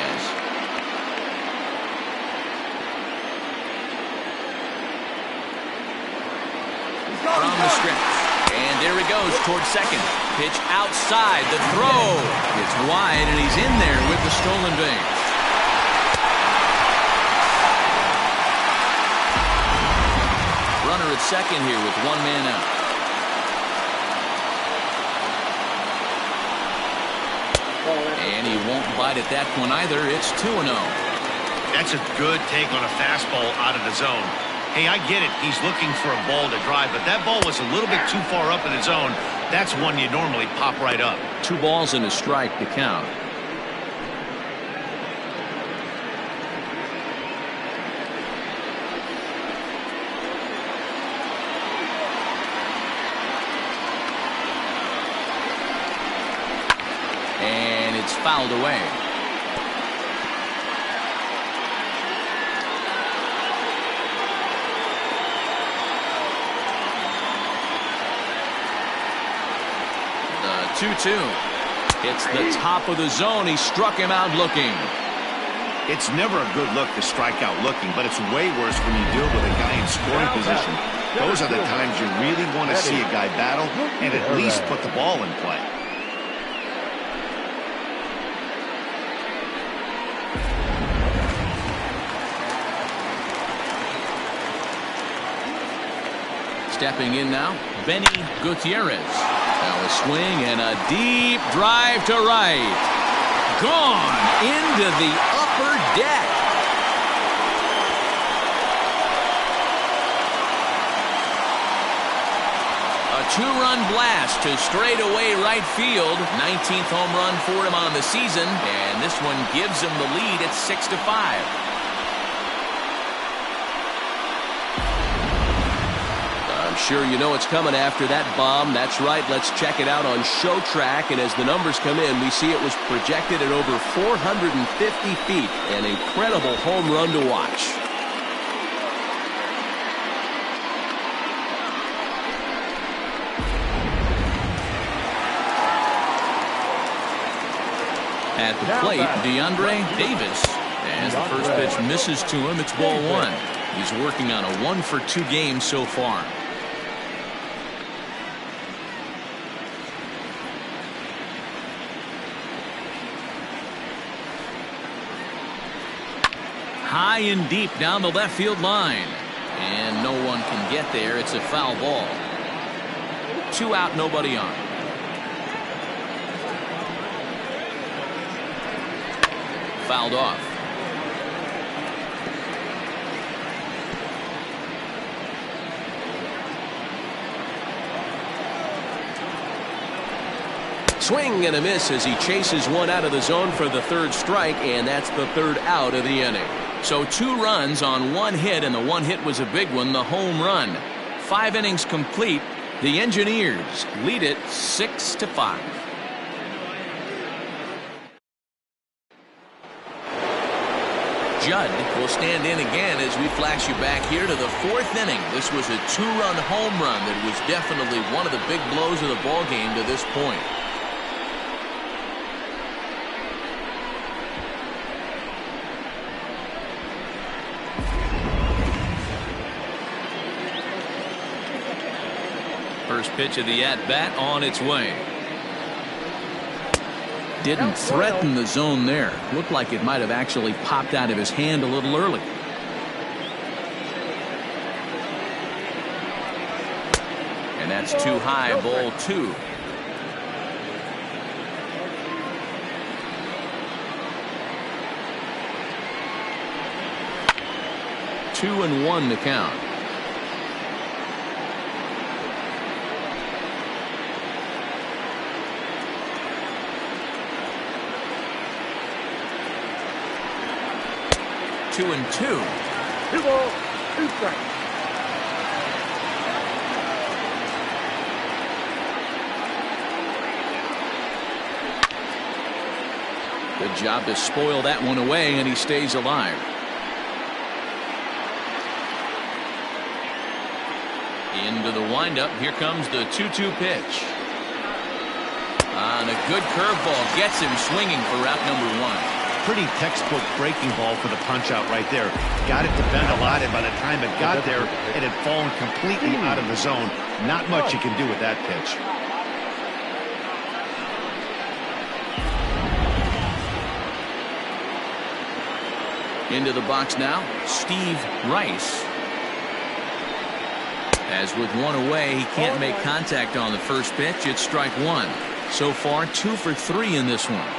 From the stretch. And there he goes towards second. Pitch outside. The throw. It's wide, and he's in there with the stolen base. Runner at second here with one man out. And he won't bite at that one either. It's 2-0. That's a good take on a fastball out of the zone. Hey, I get it. He's looking for a ball to drive, but that ball was a little bit too far up in the zone. That's one you normally pop right up. 2 balls and a strike to count. And it's fouled away. The 2-2. Hits the top of the zone. He struck him out looking. It's never a good look to strike out looking, but it's way worse when you deal with a guy in scoring position. Those are the times you really want to see a guy battle and at least put the ball in play. Stepping in now, Benny Gutierrez. Now a swing and a deep drive to right. Gone into the upper deck. A 2-run blast to straightaway right field. 19th home run for him on the season, and this one gives him the lead at 6-5. Sure, you know it's coming after that bomb. That's right. Let's check it out on Show Track. And as the numbers come in, we see it was projected at over 450 feet. An incredible home run to watch. At the plate, DeAndre Davis. As the first pitch misses to him, it's ball 1. He's working on a 1-for-2 game so far. High and deep down the left field line. And no one can get there. It's a foul ball. 2 out, nobody on. Fouled off. Swing and a miss as he chases one out of the zone for the 3rd strike, and that's the 3rd out of the inning. So 2 runs on 1 hit, and the 1 hit was a big one, the home run. 5 innings complete. The Engineers lead it 6-5. Judd will stand in again as we flash you back here to the 4th inning. This was a 2-run home run that was definitely one of the big blows of the ball game to this point. First pitch of the at-bat on its way. Didn't threaten the zone there. Looked like it might have actually popped out of his hand a little early. And that's too high, ball 2. 2-1 to count. Two and two. 2 balls, 2 strikes. Good job to spoil that one away, and he stays alive. Into the windup. Here comes the 2-2 pitch. And a good curveball gets him swinging for route number 1. Pretty textbook breaking ball for the punch out right there. Got it to bend a lot, and by the time it got there, it had fallen completely out of the zone. Not much you can do with that pitch. Into the box now, Steve Rice. As with one away, he can't make contact on the first pitch. It's strike 1. So far, 2 for 3 in this one.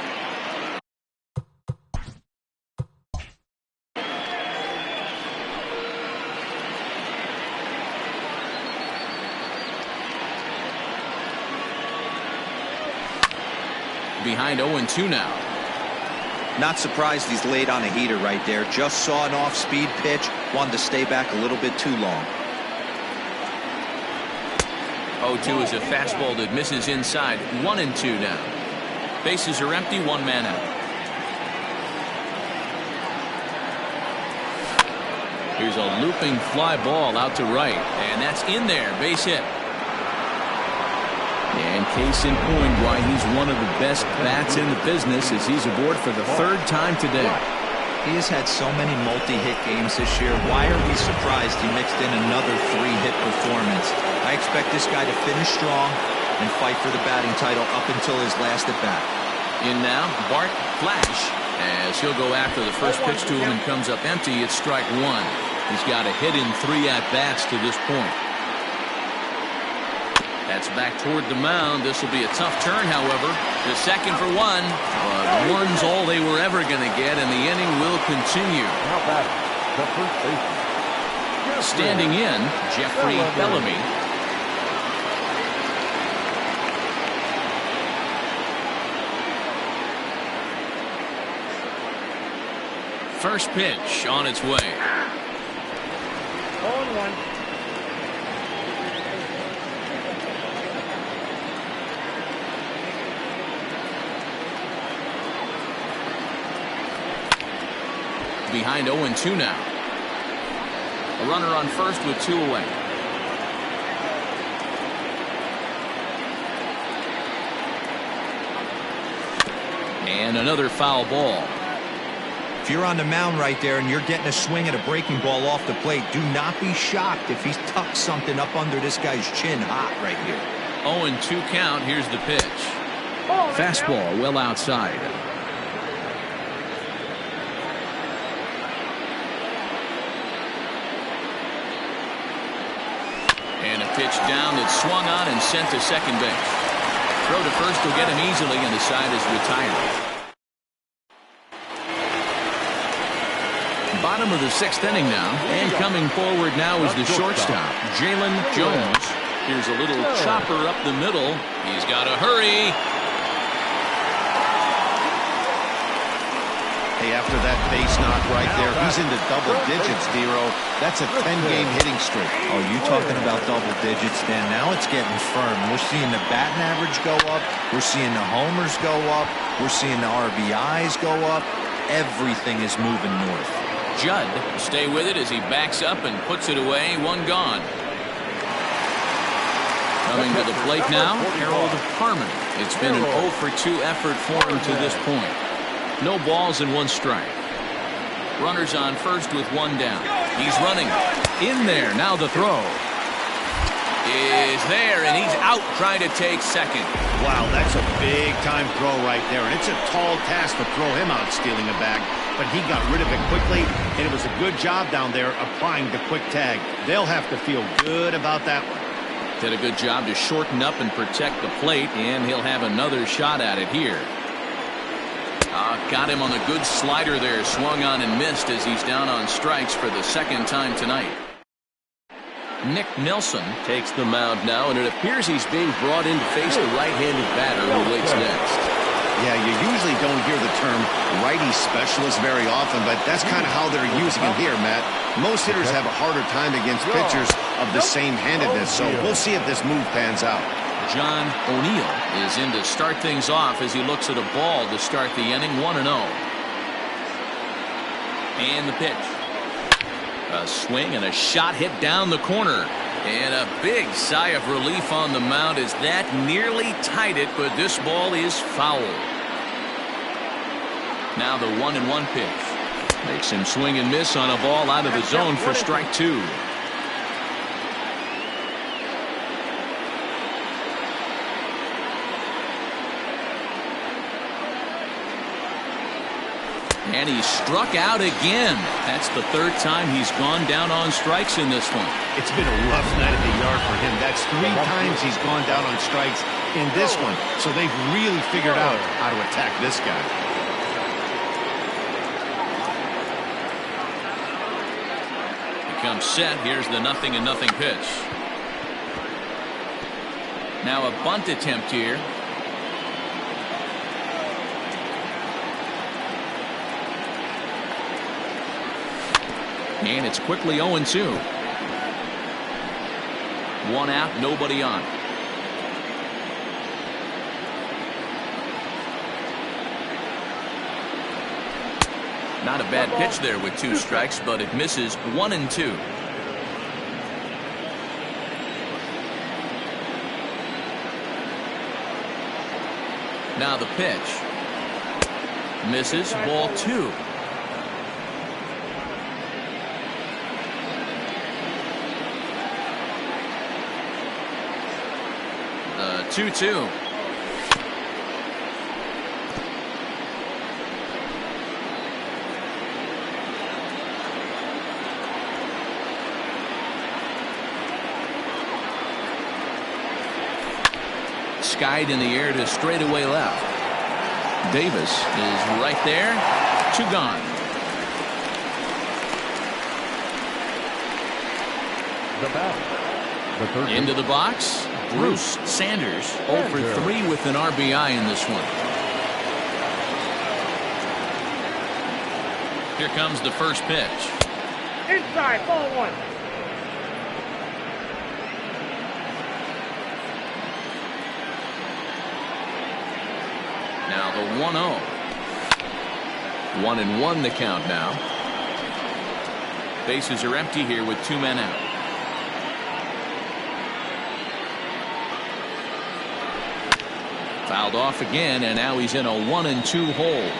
Behind 0-2 now. Not surprised he's laid on a heater right there. Just saw an off-speed pitch. Wanted to stay back a little bit too long. 0-2 is a fastball that misses inside. 1-2 now. Bases are empty. 1 man out. Here's a looping fly ball out to right, and that's in there. Base hit. And case in point why he's one of the best bats in the business as he's aboard for the 3rd time today. He has had so many multi-hit games this year. Why are we surprised he mixed in another 3-hit performance? I expect this guy to finish strong and fight for the batting title up until his last at-bat. In now, Bart Flash, as he'll go after the first pitch to him and comes up empty. It's strike 1. He's got a hit in 3 at-bats to this point. That's back toward the mound. This will be a tough turn, however. The second for 1. But 1's all they were ever going to get, and the inning will continue. Now batting, the first baseman. Standing in, Jeffrey Bellamy. First pitch on its way. 0-1. Behind 0-2 now. A runner on first with 2 away. And another foul ball. If you're on the mound right there and you're getting a swing at a breaking ball off the plate, do not be shocked if he's tucked something up under this guy's chin hot right here. 0-2 count. Here's the pitch. Fastball well outside. And a pitch down that's swung on and sent to second base. Throw to first will get him easily, and the side is retired. Bottom of the 6th inning now, and coming forward now is the shortstop, Jalen Jones. Here's a little chopper up the middle. He's got to hurry. Hey, after that base knock right there, he's into double digits, Dero. That's a 10-game hitting streak. Oh, you talking about double digits, Dan? Now it's getting firm. We're seeing the batting average go up. We're seeing the homers go up. We're seeing the RBIs go up. Everything is moving north. Judd, stay with it as he backs up and puts it away. 1 gone. Coming to the plate now, Harold Harmon. It's been an 0 for 2 effort for him to this point. No balls and 1 strike. Runners on first with 1 down. He's running. In there. Now the throw is there, and he's out trying to take second. Wow, that's a big-time throw right there, and it's a tall task to throw him out stealing a bag, but he got rid of it quickly, and it was a good job down there applying the quick tag. They'll have to feel good about that one. Did a good job to shorten up and protect the plate, and he'll have another shot at it here. Got him on a good slider there. Swung on and missed as he's down on strikes for the second time tonight. Nick Nelson takes the mound now, and it appears he's being brought in to face the right-handed batter who waits next. Yeah, you usually don't hear the term righty specialist very often, but that's kind of how they're using him here, Matt. Most hitters have a harder time against pitchers of the same handedness, so we'll see if this move pans out. John O'Neill is in to start things off as he looks at a ball to start the inning. 1-0. And the pitch. A swing and a shot hit down the corner. And a big sigh of relief on the mound as that nearly tied it, but this ball is foul. Now the 1-1 pitch. Makes him swing and miss on a ball out of the zone for strike 2. And he struck out again. That's the third time he's gone down on strikes in this one. It's been a rough night at the yard for him. That's 3 times he's gone down on strikes in this one. So they've really figured out how to attack this guy. He comes set. Here's the 0-0 pitch. Now a bunt attempt here. And it's quickly 0-2. 1 out, nobody on. Not a bad pitch there with 2 strikes, but it misses. 1-2. Now the pitch. Misses. Ball 2. The 2-2. Skied in the air to straightaway left. Davis is right there. 2 gone. The bat. The third Into the box. Bruce Sanders 0 for 3 with an RBI in this one. Here comes the first pitch. Inside, ball 1. Now the 1-0. 1-1 the count now. Bases are empty here with 2 men out. Fouled off again, and now he's in a 1-2 hole.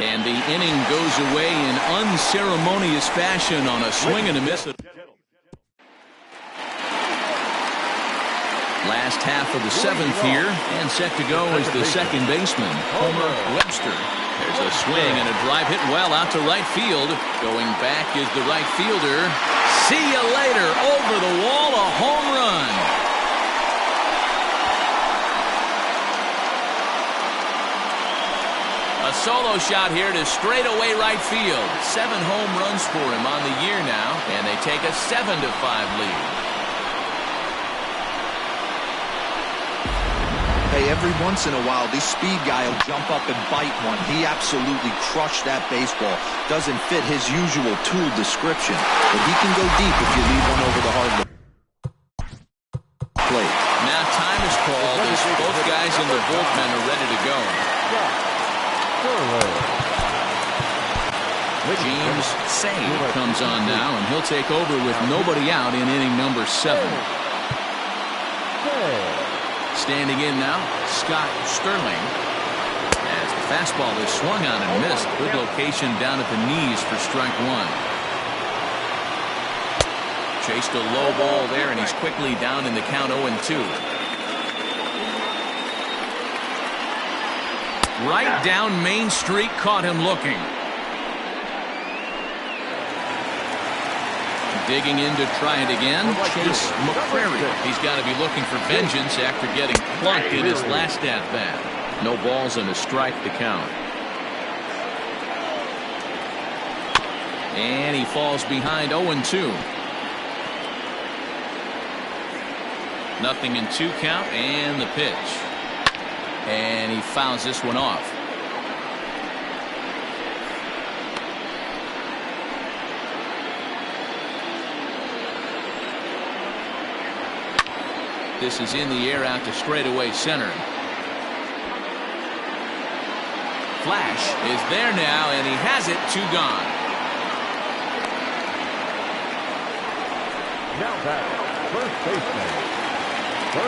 And the inning goes away in unceremonious fashion on a swing and a miss. Last half of the 7th here, and set to go is the second baseman, Homer Webster. There's a swing and a drive hit well out to right field. Going back is the right fielder. See you later. Over the wall, a home run. A solo shot here to straightaway right field. 7 home runs for him on the year now, and they take a 7-5 lead. Hey, every once in a while, this speed guy will jump up and bite one. He absolutely crushed that baseball. Doesn't fit his usual tool description, but he can go deep if you leave one over the hard plate. Now time is called as both guys in the bullpen are ready to go. James Sane comes on now, and he'll take over with nobody out in inning number 7. Standing in now, Scott Sterling. As the fastball is swung on and missed. Good location down at the knees for strike 1. Chased a low ball there, and he's quickly down in the count 0-2. Right down Main Street, caught him looking. Digging in to try it again, Chase McCrary. He's got to be looking for vengeance after getting plunked in his last at-bat. No balls and a strike to count. And he falls behind 0-2. Nothing in 2 count, and the pitch. And he fouls this one off. This is in the air out to straightaway center. Flash is there now, and he has it. 2 gone. Now back, first baseman.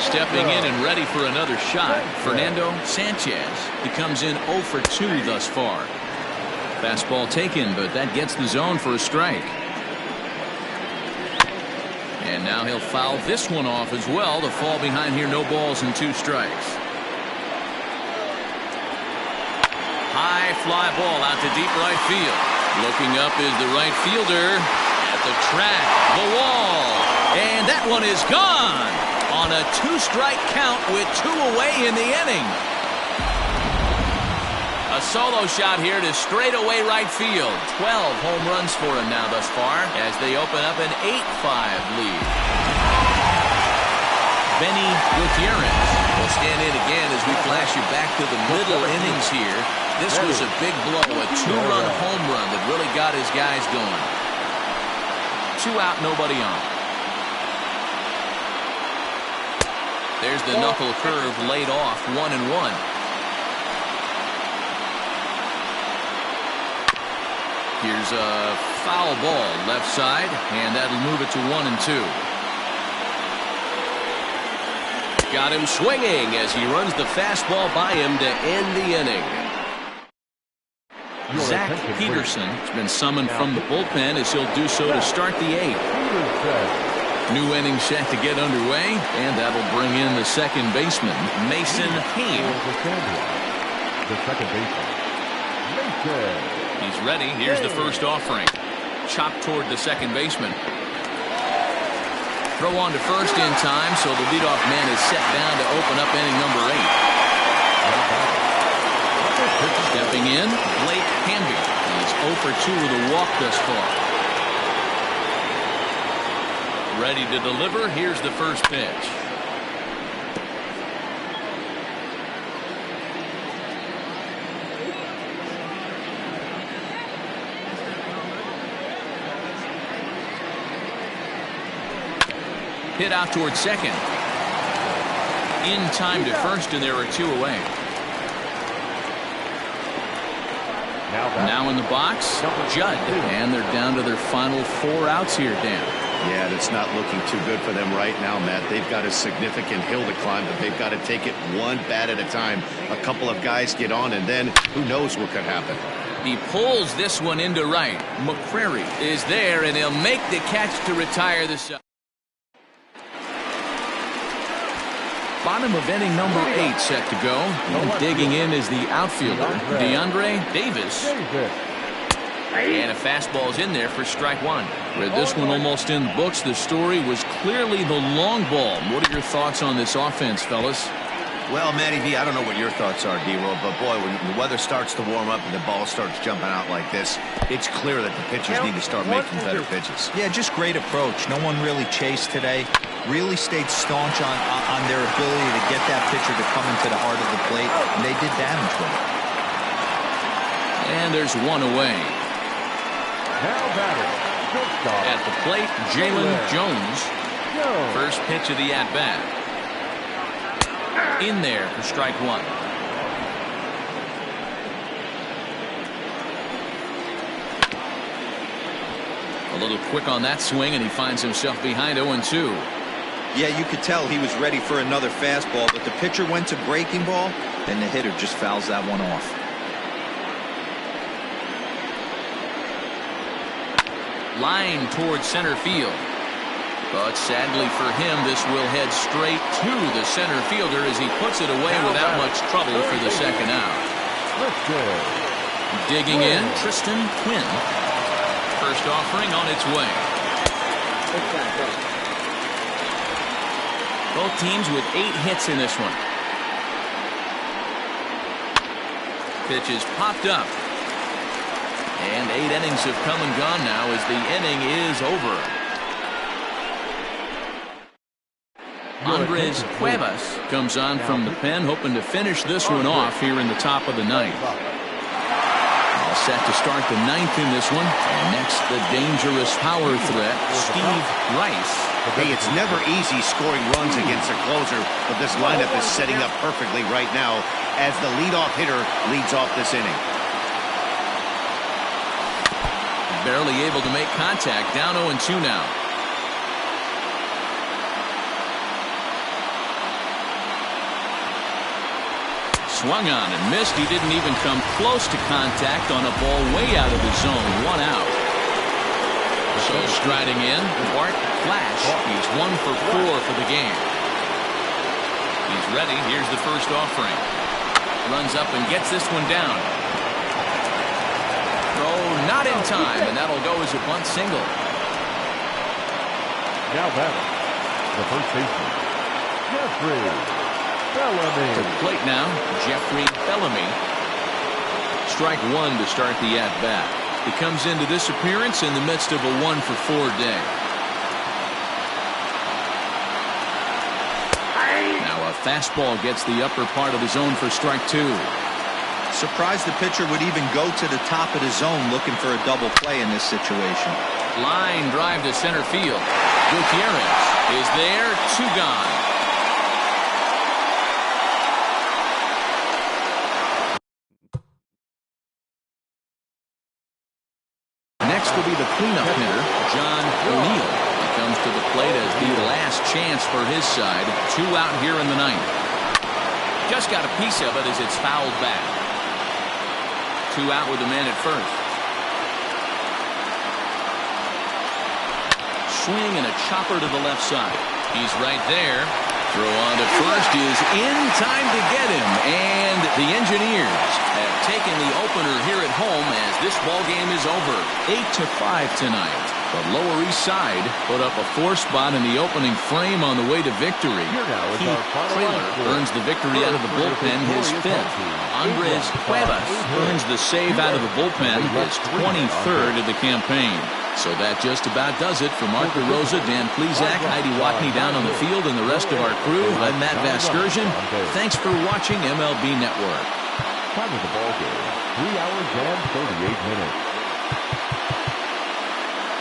Stepping in and ready for another shot, Fernando Sanchez. He comes in 0 for 2 thus far. Fastball taken, but that gets the zone for a strike. And now he'll foul this one off as well to fall behind here. No balls and 2 strikes. High fly ball out to deep right field. Looking up is the right fielder at the track, the wall, and that one is gone on a 2-strike count with 2 away in the inning. A solo shot here to straightaway right field. 12 home runs for him now thus far as they open up an 8-5 lead. Benny Gutierrez will stand in again as we flash you back to the middle innings here. This was a big blow, a 2-run home run that really got his guys going. 2 out, nobody on. There's the knuckle curve laid off, 1-1. Here's a foul ball left side, and that'll move it to 1-2. Got him swinging as he runs the fastball by him to end the inning. Zach Peterson has been summoned from the bullpen as he'll do so to start the 8th. New inning set to get underway, and that'll bring in the second baseman, Mason Hain. The second baseman, Mason. He's ready. Here's the first offering. Chopped toward the second baseman. Throw on to first in time, so the leadoff man is set down to open up inning number 8. Stepping in, Blake Hamby. He's 0 for 2 with a walk thus far. Ready to deliver. Here's the first pitch. Hit out towards second. In time to first, and there are 2 away. Now in the box, Judd. And they're down to their final 4 outs here, Dan. Yeah, that's not looking too good for them right now, Matt. They've got a significant hill to climb, but they've got to take it one bat at a time. A couple of guys get on, and then who knows what could happen. He pulls this one into right. McCrary is there, and he'll make the catch to retire this. Bottom of inning number 8 set to go. And digging in is the outfielder, DeAndre Davis. And a fastball's in there for strike 1. With this one almost in the books, the story was clearly the long ball. What are your thoughts on this offense, fellas? Well, Matty V, I don't know what your thoughts are, D-Roll, but boy, when the weather starts to warm up and the ball starts jumping out like this, it's clear that the pitchers need to start making better pitches. Yeah, just great approach. No one really chased today. Really stayed staunch on their ability to get that pitcher to come into the heart of the plate, and they did damage with it. And there's 1 away. Now batting, shortstop. At the plate, Jalen Jones. First pitch of the at-bat. In there for strike 1. A little quick on that swing, and he finds himself behind 0-2. Yeah, you could tell he was ready for another fastball, but the pitcher went to breaking ball, and the hitter just fouls that one off. Line towards center field. But sadly for him, this will head straight to the center fielder as he puts it away without much trouble for the second out. Digging in, Tristan Quinn. First offering on its way. Both teams with 8 hits in this one. Pitch is popped up. And 8 innings have come and gone now as the inning is over. Andres Cuevas comes on from the pen, hoping to finish this one off here in the top of the 9th. All set to start the 9th in this one. And next, the dangerous power threat, Steve Rice. Hey, it's never easy scoring runs against a closer, but this lineup is setting up perfectly right now as the leadoff hitter leads off this inning. Barely able to make contact, down 0-2 now. Swung on and missed. He didn't even come close to contact on a ball way out of the zone. 1 out. So striding in, Bart Flash. He's 1 for 4 for the game. He's ready. Here's the first offering. Runs up and gets this one down. Throw not in time, and that'll go as a bunt single. Now batting, the first baseman, Jeffrey Bellamy. To the plate now, Jeffrey Bellamy. Strike 1 to start the at-bat. He comes into this appearance in the midst of a 1 for 4 day. Now a fastball gets the upper part of the zone for strike 2. Surprised the pitcher would even go to the top of the zone looking for a double play in this situation. Line drive to center field. Gutierrez is there, 2 gone. Next will be the cleanup hitter, John O'Neill. He comes to the plate as the last chance for his side. 2 out here in the 9th. Just got a piece of it as it's fouled back. 2 out with the man at first. Swing and a chopper to the left side. He's right there. Throw on to first is in time to get him. And the Engineers have taken the opener here at home as this ball game is over. 8-5 tonight. The Lower East Side put up a 4 spot in the opening frame on the way to victory. Keith Trailer earns the victory out of the bullpen, his 5th. Andres Cuevas earns the save out of the bullpen, his 23rd of the campaign. So that just about does it. For Mark DeRosa, Dan Plesac, Heidi Watney down on the field, and the rest of our crew, I'm Matt Vasgersian. Thanks for watching MLB Network. Time of the ball game, 3 hours and 38 minutes.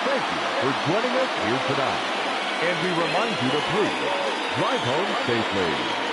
Thank you for joining us here tonight. And we remind you to please drive home safely.